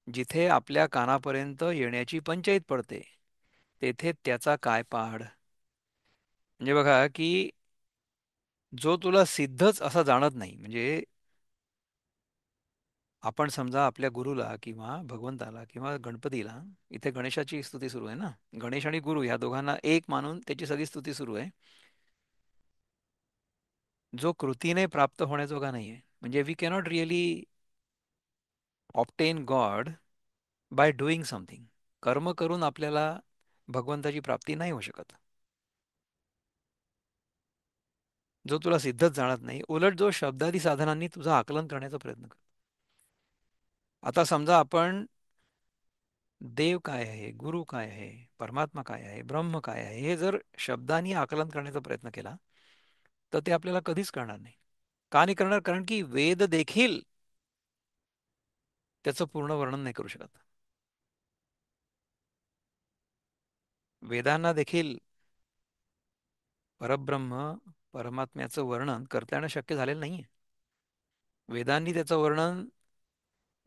Speaker 1: जिथे आपल्या कानापर्यंत येण्याची पंचाईत पडते तेथे त्याचा काय पाड. म्हणजे बघा की जो तुला सिद्धच असा जाणत नाही म्हणजे आपण समजा आपल्या गुरुला किंवा भगवंताला किंवा गणपतीला, इथे गणेशाची स्तुती सुरू आहे ना, गणेश आणि गुरु ह्या दोघांना एक मानून त्याची सगळी स्तुती सुरू आहे, जो कृतीने प्राप्त होण्याजोगा नाही आहे. म्हणजे we cannot really obtain God by doing something. कर्म करून आपल्याला भगवंताची प्राप्ती नाही होऊ शकत, जो तुला सिद्धच जाणत नाही. उलट जो शब्दादी साधनांनी तुझं आकलन करण्याचा प्रयत्न कर. आता समजा आपण देव काय आहे, गुरु काय आहे, परमात्मा काय आहे, ब्रह्म काय आहे, हे जर शब्दांनी आकलन करण्याचा प्रयत्न केला तर ते आपल्याला कधीच कळणार नाही. का नाही करणार? कारण की वेद देखील त्याचं पूर्ण वर्णन नाही करू शकत. वेदांना देखील परब्रह्म, परमात्म्याचं वर्णन करता येणं शक्य झालेलं नाहीये. वेदांनी त्याचं वर्णन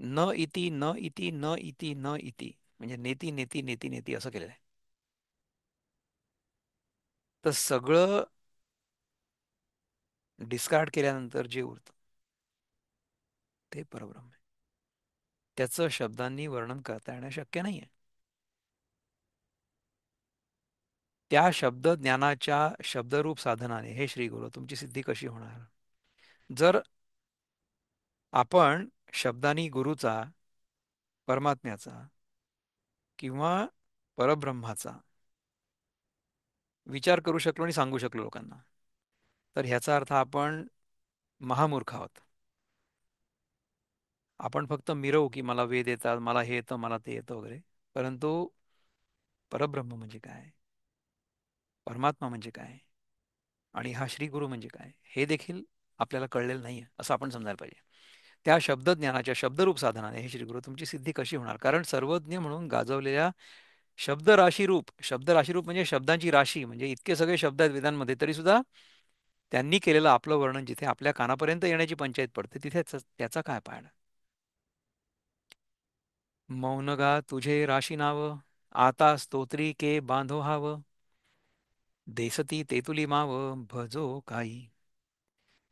Speaker 1: न इति न इति न इति न इति, म्हणजे नेती नेती नेती नेती असं केलेलं आहे. तर सगळं डिस्कार्ड केल्यानंतर जे उरतं ते परब्रह्म आहे. त्याचं शब्दांनी वर्णन करता येणं शक्य नाहीये. त्या शब्द ज्ञानाच्या शब्दरूप साधनाने, हे श्री गुरु, तुमची सिद्धी कशी होणार? जर आपण शब्दांनी गुरुचा, परमात्म्याचा किंवा परब्रह्माचा विचार करू शकलो आणि सांगू शकलो लोकांना, तर ह्याचा अर्थ आपण महामूर्ख आहोत. आपण फक्त मिरवू की मला वेद येतात, मला हे येतं, मला ते येतं वगैरे. परंतु परब्रह्म म्हणजे काय, परमात्मा म्हणजे काय, आणि हा श्री गुरु म्हणजे काय, हे देखील आपल्याला कळलेलं नाहीये असं आपण समजायला पाहिजे. त्या शब्दज्ञानाच्या शब्दरूप साधनाने, हे श्री गुरु, तुमची सिद्धी कशी होणार? कारण सर्वज्ञ म्हणून गाजवलेल्या शब्द राशीरूप म्हणजे शब्दांची राशी, म्हणजे इतके सगळे शब्द आहेत वेदांमध्ये, तरी सुद्धा त्यांनी केलेलं आपलं वर्णन जिथे आपल्या कानापर्यंत येण्याची पंचायत पडते, तिथे त्याचा काय पाळणा? मौन गा तुझे राशी नाव, आता स्तोत्री के बांधो हाव, देसती तेतुली माव, भजो काही.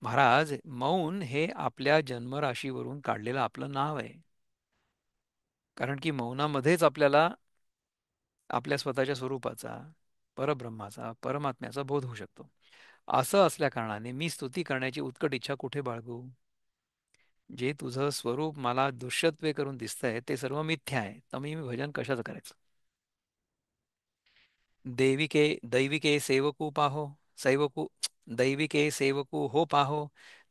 Speaker 1: महाराज, मौन हे आपल्या जन्मराशीवरून काढलेलं आपलं नाव आहे. कारण की मौनामध्येच आपल्याला आपल्या स्वतःच्या स्वरूपाचा, परब्रह्माचा, परमात्म्याचा बोध होऊ शकतो. असं असल्या कारणाने मी स्तुती करण्याची उत्कट इच्छा कुठे बाळगू? जे तुझं स्वरूप मला दृश्यत्वे करून दिसतंय ते सर्व मिथ्या आहे, तर मी भजन कशाचं करायचं? देविके दैविके सेवकू पाहो, सैवकू दैविके सेवकू हो पाहो,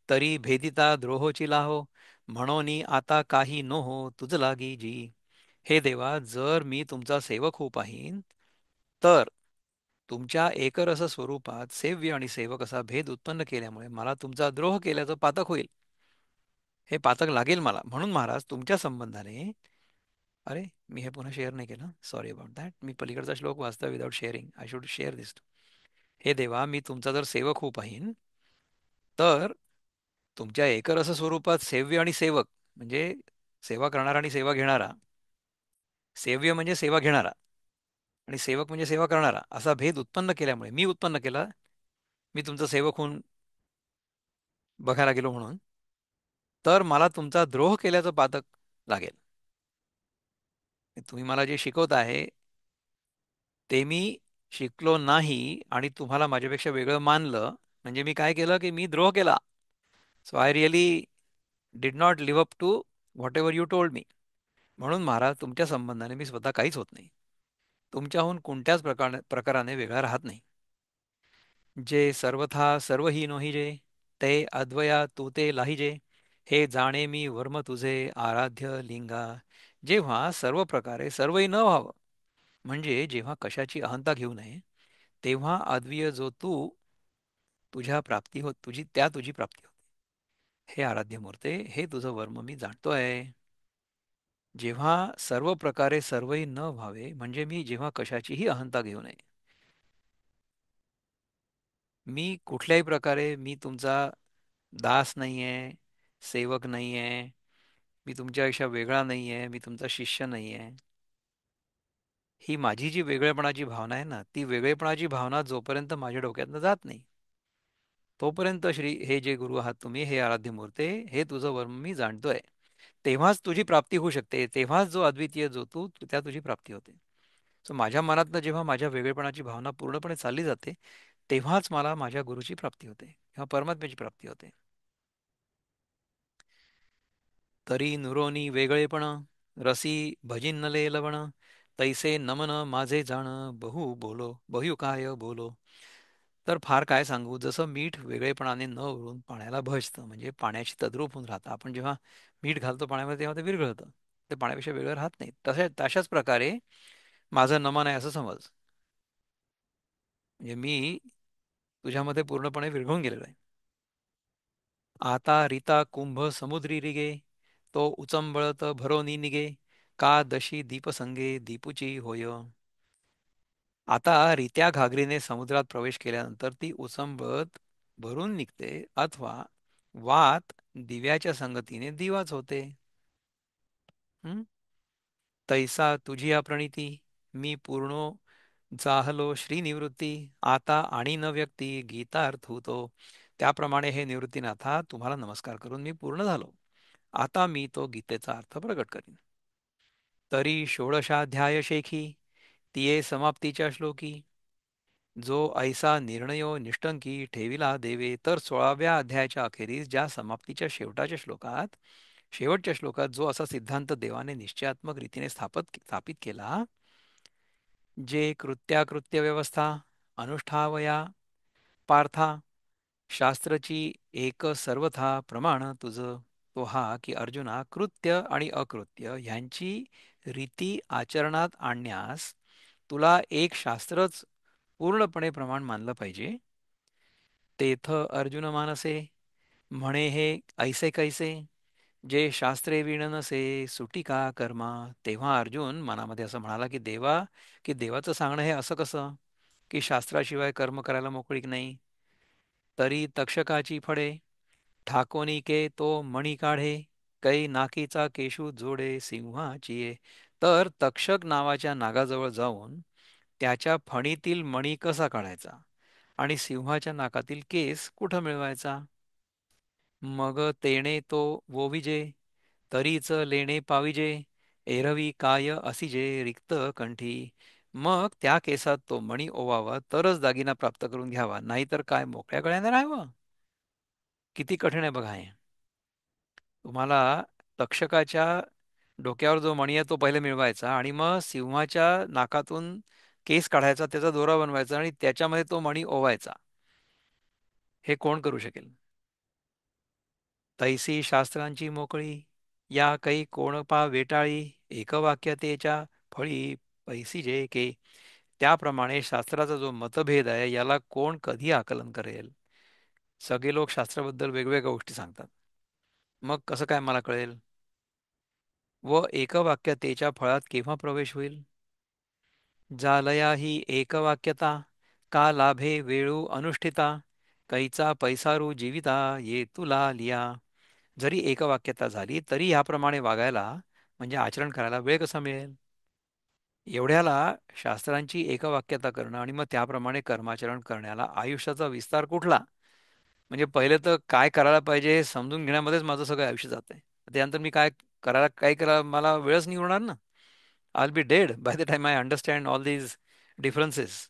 Speaker 1: तरी भेदिता द्रोहोची लाहो, म्हणोनी आता काही नो हो तुझ लागी जी. हे देवा, जर मी तुमचा सेवक होऊ पाहीन, तर तुमच्या एकरस स्वरूपात सेव्य आणि सेवक असा भेद उत्पन्न केल्यामुळे मला तुमचा द्रोह केल्याचं पातक होईल. हे पातक लागेल मला. म्हणून महाराज, तुमच्या संबंधाने, अरे, मी हे पुन्हा शेअर नाही केलं, सॉरी अबाउट दॅट. मी पलीकडचा श्लोक वाचता without sharing, I should share this. हे देवा, मी तुमचा जर सेवक होऊ पाहीन, तर तुमच्या एकरस स्वरूपात सेव्य आणि सेवक, म्हणजे सेवा करणारा आणि सेवा घेणारा, सेव्य म्हणजे सेवा घेणारा आणि सेवक म्हणजे सेवा करणारा, असा भेद उत्पन्न केल्यामुळे, मी उत्पन्न केला, मी तुमचा सेवक होऊन बघायला गेलो म्हणून, तर मला तुमचा द्रोह केल्याचं पातक लागेल. तुम्ही मला जे शिकवत आहे ते मी शिकलो नाही आणि तुम्हाला माझ्यापेक्षा वेगळं मानलं, म्हणजे मी काय केलं की मी द्रोह केला. So I really did not live up to whatever you told me. म्हणून महाराज, तुमच्या संबंधाने मी स्वतः काहीच होत नाही, तुमच्याहून कोणत्याच प्रकाराने वेगळा राहत नाही. जे सर्वथा सर्वहीनो हि जे, ते अद्वया तू ते लाहिजे, हे जाणे मी वर्म तुझे आराध्य लिंगा. जेव्हा सर्व प्रकारे सर्वही न व्हावं, म्हणजे जेव्हा कशाची अहंता घेऊ नये, तेव्हा अद्विय जो तू, तुझी प्राप्ती होते. हे आराध्य मूर्ते, हे तुझं वर्म मी जाणतोय. जेव्हा सर्व प्रकारे सर्वही न व्हावे, म्हणजे मी जेव्हा कशाचीही अहंता घेऊ नये, मी कुठल्याही प्रकारे, मी तुमचा दास नाहीये, सेवक नाहीये, मी तुमच्यापेक्षा वेगळा नाहीये, मी तुमचा शिष्य नाहीये. ही माझी जी वेगळेपणाची भावना आहे ना, ती वेगळेपणाची भावना जोपर्यंत माझ्या डोक्यातनं जात नाही, तोपर्यंत हे जे गुरु आहात तुम्ही, हे आराध्य मूर्ते, हे तुझं वर्म मी जाणतोय. तेव्हाच तुझी प्राप्ती होऊ शकते. तेव्हाच जो अद्वितीय जो तू त्या तुझी प्राप्ती होते. सो माझ्या मनातनं जेव्हा माझ्या वेगळेपणाची भावना पूर्णपणे चालली जाते, तेव्हाच मला माझ्या गुरुची प्राप्ती होते किंवा परमात्म्याची प्राप्ती होते. तरी नुरोनी वेगळेपण, रसी भजिनले लवण, तैसे नमन माझे जाण, बहु बहु काय बोलो. तर फार काय सांगू, जसं मीठ वेगळेपणाने न उडून पाण्याला भजतं, म्हणजे पाण्याची तद्रूप होऊन राहतं. आपण जेव्हा मीठ घालतो पाण्यामध्ये तेव्हा ते विरघळतं, ते पाण्यापेक्षा वेगळं राहत नाही. तशाच प्रकारे माझं नमन आहे असं समज. म्हणजे मी तुझ्यामध्ये पूर्णपणे विरघळून गेलेलो आहे. आता रीता कुंभ समुद्री रिगे, तो उचंबळत भरोनी निगे, का दशी दीपसंगे दीपुची होय. आता रित्या घागरीने समुद्रात प्रवेश केल्यानंतर ती उचंबळत भरून निघते, अथवा वात दिव्याच्या संगतीने दिवाच होते. हं? तैसा तुझी प्रणिती, मी पूर्णो जाहलो श्रीनिवृत्ती, आता आणि न व्यक्ती गीतार्थ होतो. त्याप्रमाणे हे निवृत्तीनाथा तुम्हाला नमस्कार करून मी पूर्ण झालो. आता मी तो गीतेचा अर्थ प्रकट करीन. तरी षोडशाध्याय शेखी, तिये समाप्तीच्या श्लोकी, जो ऐसा निर्णयो निष्टंकी ठेविला देवे. तर 16व्या अध्यायाच्या अखेरीस ज्या समाप्तीच्या शेवटच्या श्लोकात जो असा सिद्धांत देवाने निश्चयात्मक रीतीने स्थापित केला, जे कृत्याकृत्य व्यवस्था अनुष्ठावया पार्था, शास्त्रची एक सर्वथा प्रमाण तुझ, तो हा की अर्जुना, कृत्य आणि अकृत्य ह्यांची रीती आचरणात आणण्यास तुला एक शास्त्रच पूर्णपणे प्रमाण मानलं पाहिजे. तेथ अर्जुन मानसे, म्हणे हे ऐसे कैसे, जे शास्त्रे विण नसे सुटिका कर्मा. तेव्हा अर्जुन मनामध्ये असं म्हणाला की देवाचं सांगणं हे असं कसं, की शास्त्राशिवाय कर्म करायला मोकळीक नाही. तरी तक्षकाची फडे, ठाकोनिके तो मणी काढे, कै नाकीचा केशू जोडे सिंहाची ये. तर तक्षक नावाच्या नागाजवळ जाऊन त्याच्या फणीतील मणी कसा काढायचा आणि सिंहाच्या नाकातील केस कुठं मिळवायचा. मग तेणे तो वोविजे, तरीच लेणे पाविजे, एरवी काय असिजे रिक्त कंठी. मग त्या केसात तो मणी ओवावा, तरच दागिना प्राप्त करून घ्यावा, नाहीतर काय मोकळ्या गळ्याने राहावं. किती कठीण आहे बघा हे. तुम्हाला तक्षकाच्या डोक्यावर जो मणी आहे तो पहिले मिळवायचा, आणि मग सिंहाच्या नाकातून केस काढायचा, त्याचा दोरा बनवायचा आणि त्याच्यामध्ये तो मणी ओवायचा. हे कोण करू शकेल. तैसी शास्त्रांची मोकळी, या कै कोणपा वेटाळी, एकवाक्यतेच्या फळी पैसी जे के. त्याप्रमाणे शास्त्राचा जो मतभेद आहे याला कोण कधी आकलन करेल. सगळे लोक शास्त्राबद्दल वेगवेगळ्या गोष्टी सांगतात, मग कसं काय मला कळेल. व एकवाक्यतेच्या फळात केव्हा प्रवेश होईल. जालया ही एकवाक्यता, का लाभे वेळू अनुष्ठिता, कैचा पैसारू जीविता ये तुला लिया. जरी एकवाक्यता झाली तरी याप्रमाणे वागायला म्हणजे आचरण करायला वेळ कसा मिळेल. एवढ्याला शास्त्रांची एकवाक्यता करणं आणि मग त्याप्रमाणे कर्माचरण करण्याला आयुष्याचा विस्तार कुठला. म्हणजे पहिले तर काय करायला पाहिजे हे समजून घेण्यामध्येच माझं सगळं आयुष्य जात आहे. त्यानंतर मी काय करायला मला वेळच नाही उरणार ना. I B dead by the time I understand all these differences.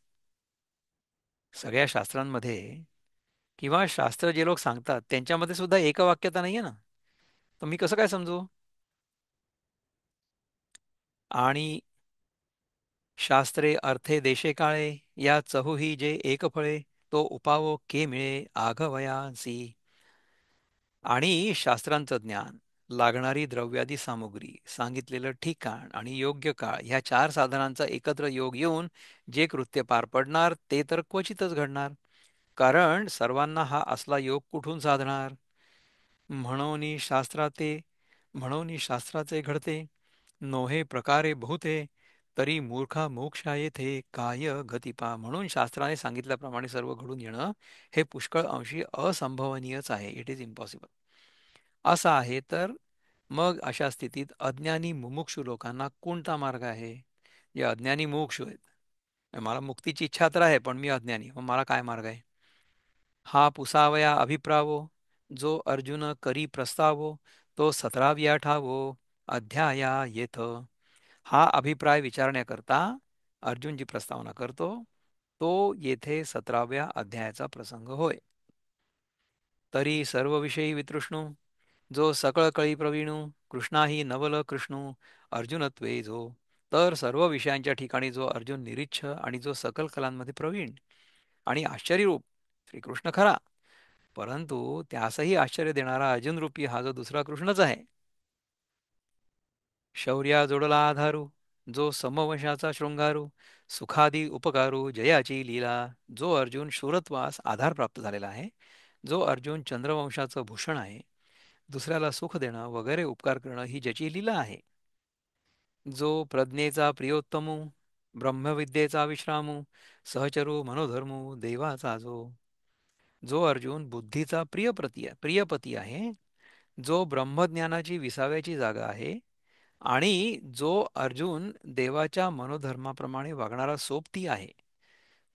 Speaker 1: सगळ्या शास्त्रांमध्ये किंवा शास्त्र जे लोक सांगतात त्यांच्यामध्ये सुद्धा एकवाक्यता नाहीये ना. तर मी कसं काय समजू. आणि शास्त्रे अर्थे देशे काळे, या चहुही जे एक फळे, तो उपावो के मिळे आघवयासी. आणि शास्त्रांचं ज्ञान, लागणारी द्रव्यादी सामुग्री, सांगितलेलं ठिकाण आणि योग्य काळ ह्या चार साधनांचा एकत्र योग येऊन जे कृत्य पार पडणार ते तर क्वचितच घडणार. कारण सर्वांना हा असला योग कुठून साधणार. म्हणून शास्त्राचे घडते, नोहे प्रकारे बहुते, तरी मूर्खा मोक्षा येथे काय गतिपा. म्हणून शास्त्राने सांगितल्याप्रमाणे सर्व घडून येणं हे पुष्कळ अंशी असंभवनीयच आहे. इट इज इम्पॉसिबल असं आहे. तर मग अशा स्थितीत अज्ञानी मुमुक्षु लोकांना कोणता मार्ग आहे. जे अज्ञानी मुमुक्षु आहेत, मला मुक्तीची इच्छा तर आहे पण मी अज्ञानी, मग मला काय मार्ग आहे. हा पुसावया अभिप्रावो, जो अर्जुन करी प्रस्तावो, तो 17व्या ठावो अध्याया येथ. हा अभिप्राय विचारण्याकरता अर्जुन जी प्रस्तावना करतो तो येथे 17व्या अध्यायाचा प्रसंग होय. तरी सर्व विषयी वितृष्णू जो सकळ कळी प्रवीणू कृष्णाही नवल कृष्णू अर्जुनत्वे जो. तर सर्व विषयांच्या ठिकाणी जो अर्जुन निरीच्छ आणि जो सकल कलांमध्ये प्रवीण आणि आश्चर्यरूप श्रीकृष्ण खरा, परंतु त्यासही आश्चर्य देणारा अर्जुनरूपी हा जो दुसरा कृष्णच आहे. शौर्या जोडला आधारू जो समवशाचा शृंगारू सुखादी उपकारू जयाची लीला. जो अर्जुन शूरत्वास आधार प्राप्त झालेला आहे, जो अर्जुन चंद्रवंशाचं भूषण आहे, दुसऱ्याला सुख देणं वगैरे उपकार करणं ही ज्याची लीला आहे. जो प्रज्ञेचा प्रियोत्तमू ब्रह्मविद्येचा विश्रामू सहचरू मनोधर्मू देवाचा जो. जो अर्जुन बुद्धीचा प्रियपती आहे, जो ब्रह्मज्ञानाची विसाव्याची जागा आहे आणि जो अर्जुन देवाच्या मनोधर्माप्रमाणे वागणारा सोबती आहे.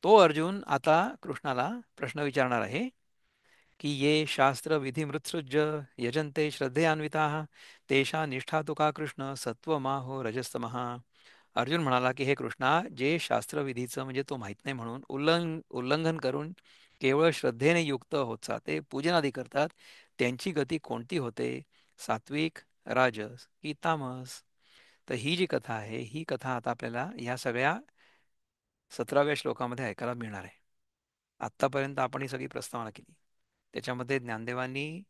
Speaker 1: तो अर्जुन आता कृष्णाला प्रश्न विचारणार आहे की ये शास्त्र विधिमृत्सृज्य यजन्ते श्रद्धेन्विताः तेषा निष्ठा तुका कृष्ण सत्वमाहो रजस्तमः. अर्जुन म्हणाला की हे कृष्णा, जे शास्त्रविधीचं म्हणजे तो माहीत नाही म्हणून उल्लंघन करून केवळ श्रद्धेने युक्त होत जाते पूजनादी करतात, त्यांची गती कोणती होते, सात्विक, राजस की तामस. तर ही जी कथा आहे ही कथा आता आपल्याला या सगळ्या 17व्या श्लोकामध्ये ऐकायला मिळणार आहे. आत्तापर्यंत आपण ही सगळी प्रस्तावना केली. त्याच्यामध्ये ज्ञानदेवांनी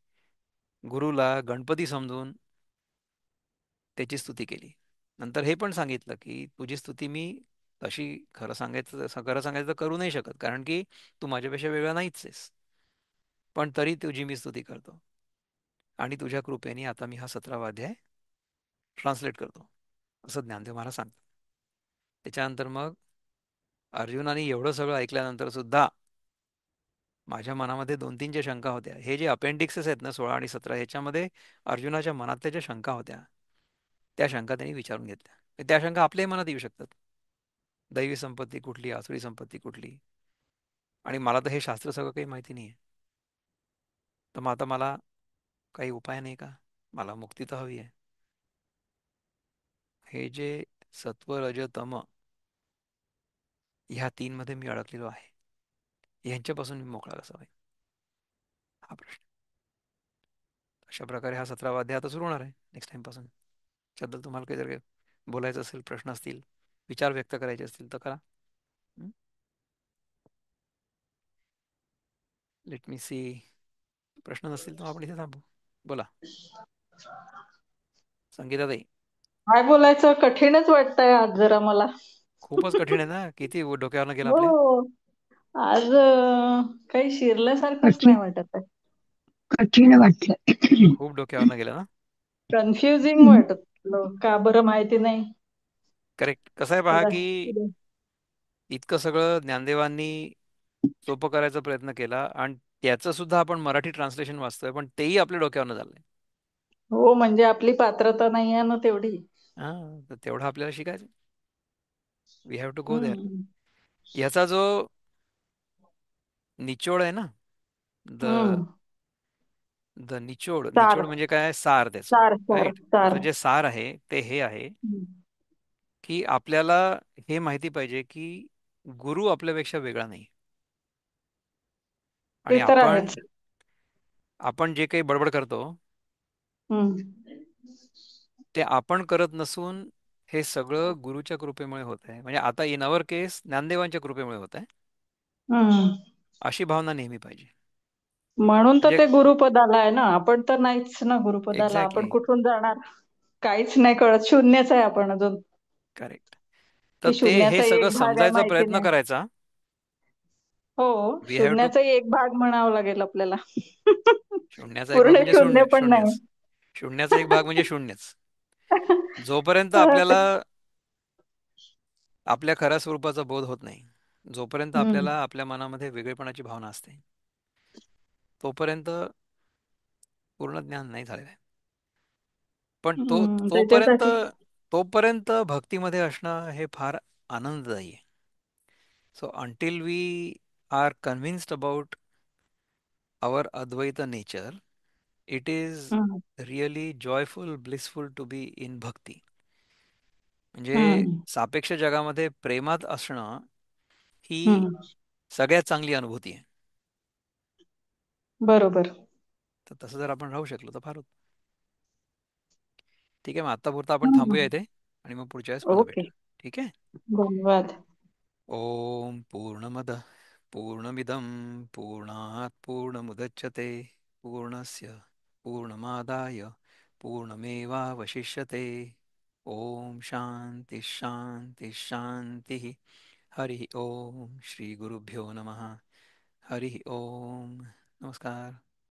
Speaker 1: गुरुला गणपती समजून त्याची स्तुती केली. नंतर हे पण सांगितलं की तुझी स्तुती मी तशी खरं सांगायचं तर करू नाही शकत, कारण की तू माझ्यापेक्षा वेगळा नाहीच आहेस, पण तरी तुझी मी स्तुती करतो आणि तुझ्या कृपेने आता मी हा 17वा अध्याय ट्रान्सलेट करतो, असं ज्ञानदेव महाराज सांगतात. त्याच्यानंतर मग अर्जुनाने एवढं सगळं ऐकल्यानंतर सुद्धा माझ्या मनामध्ये दोन तीन ज्या शंका होत्या, हे जे अपेंडिक्सेस आहेत ना 16 आणि 17, ह्याच्यामध्ये अर्जुनाच्या मनातल्या ज्या शंका होत्या त्या शंका त्यांनी विचारून घेतल्या. त्या शंका आपल्याही मनात येऊ शकतात. दैवी संपत्ती कुठली, आसुरी संपत्ती कुठली, आणि मला तर हे शास्त्र सगळं काही माहिती नाही आहे. तर मग आता मला काही उपाय नाही का? मला मुक्ती तर हवी आहे. हे जे सत्व रज तम ह्या तीन मध्ये मी अडकलेलो आहे, ह्यांच्यापासून मी मोकळा कसा होईल, हा प्रश्न. अशा प्रकारे हा 17वा अध्याय आता सुरू होणार आहे नेक्स्ट टाइम पासून. त्याबद्दल तुम्हाला काही जर काही बोलायचं असेल, प्रश्न असतील, विचार व्यक्त करायचे असतील तर करा. Let me see. प्रश्न नसतील तर आपण इथे थांबू. बोला संगीताताई.
Speaker 2: काय बोलायचं कठीणच वाटतंय आज जरा मला.
Speaker 1: खूपच कठीण आहे ना, किती डोक्यावरनं गेलं आपल्या.
Speaker 2: हो. आज काही शिरल्यासारखंच
Speaker 3: कठीण
Speaker 2: नाही वाटत आहे.
Speaker 3: कठीण वाटलं.
Speaker 1: खूप डोक्यावरनं गेलं ना.
Speaker 2: कन्फ्युजिंग वाटत का बरं माहिती नाही.
Speaker 1: करेक्ट. कसं आहे पहा
Speaker 2: जरा
Speaker 1: की इतकं सगळं ज्ञानदेवांनी सोपं करायचा प्रयत्न केला आणि त्याचं सुद्धा आपण मराठी ट्रान्सलेशन वाचतोय, पण तेही आपल्या डोक्यावरनं झालंय.
Speaker 2: हो, म्हणजे आपली पात्रता नाही आहे ना तेवढी.
Speaker 1: हा, तर तेवढं आपल्याला शिकायचं. We have to go there.
Speaker 2: Hmm.
Speaker 1: ह्याचा जो निचोड आहे ना, द
Speaker 2: हम्म.
Speaker 1: द निचोड,
Speaker 2: सार
Speaker 1: निचोड म्हणजे काय, सार त्याचं.
Speaker 2: सार सार
Speaker 1: राईट.
Speaker 2: सार.
Speaker 1: त्याचं जे सार आहे ते हे आहे
Speaker 2: हम्म.
Speaker 1: की आपल्याला हे माहिती पाहिजे की गुरु आपल्यापेक्षा वेगळा नाही.
Speaker 2: ते
Speaker 1: आणि
Speaker 2: तर
Speaker 1: आपण
Speaker 2: आहेच.
Speaker 1: आपण जे काही बडबड करतो
Speaker 2: हम्म.
Speaker 1: ते आपण करत नसून हे सगळं गुरुच्या कृपेमुळे होत आहे. म्हणजे आता इन अवर केस ज्ञानदेवांच्या कृपेमुळे होत आहे,
Speaker 2: हम्म.
Speaker 1: अशी भावना नेहमी पाहिजे.
Speaker 2: म्हणून तर
Speaker 1: म्हणजे
Speaker 2: ते गुरुपदाला आहे ना, आपण तर नाहीच ना गुरुपदाला. आपण
Speaker 1: एक्झॅक्टली.
Speaker 2: कुठून जाणार? काहीच नाही कळत, शून्यच आहे आपण अजून.
Speaker 1: करेक्ट. तर
Speaker 2: की
Speaker 1: ते हे
Speaker 2: शून्याचा
Speaker 1: सगळं
Speaker 2: एक भाग आहे
Speaker 1: समजायचा
Speaker 2: माहिती
Speaker 1: प्रयत्न
Speaker 2: नाही.
Speaker 1: करायचा.
Speaker 2: हो,
Speaker 1: वी हॅव टू.
Speaker 2: शून्याचा एक भाग म्हणावा लागेल आपल्याला.
Speaker 1: शून्याचा एक भाग
Speaker 2: पूर्ण
Speaker 1: म्हणजे
Speaker 2: शून्य
Speaker 1: शून्य,
Speaker 2: पण नाही.
Speaker 1: शून्यच. शून्याचा एक भाग म्हणजे शून्यच. जोपर्यंत आपल्याला आपल्या खऱ्या स्वरूपाचा बोध होत नाही, जोपर्यंत
Speaker 2: हम्म.
Speaker 1: आपल्याला आपल्या मनामध्ये वेगळेपणाची भावना असते, तोपर्यंत पूर्ण ज्ञान नाही झालेलं आहे. पण तोपर्यंत
Speaker 2: त्याच्यासाठी
Speaker 1: तोपर्यंत भक्तीमध्ये असणं हे फार आनंददायी आहे. So until we are convinced about our Advaita nature, it is
Speaker 2: hmm.
Speaker 1: Really joyful blissful to be in bhakti. म्हणजे
Speaker 2: हम्म.
Speaker 1: सापेक्ष जगामध्ये प्रेमात असणं ही
Speaker 2: हम्म.
Speaker 1: सगळ्यात चांगली अनुभूती आहे.
Speaker 2: बरोबर.
Speaker 1: तर तसं जर आपण राहू शकलो तर फार उत्तम. ठीक आहे, मग आत्तापुरतं आपण थांबूया
Speaker 2: हम्म.
Speaker 1: इथे आणि मग पुढच्या वेळेस पुन्हा
Speaker 2: ओके.
Speaker 1: भेटूया. ठीक आहे.
Speaker 2: धन्यवाद.
Speaker 1: ओम पूर्णमद पूर्णमिदं पूर्णात् पूर्णमुदच्यते पूर्णस्य पूर्णमादाय पूर्णमेवावशिष्यते. ओम शांति शांति शांति. हरि ओम श्री गुरुभ्यो नमः. हरि ओम. नमस्कार.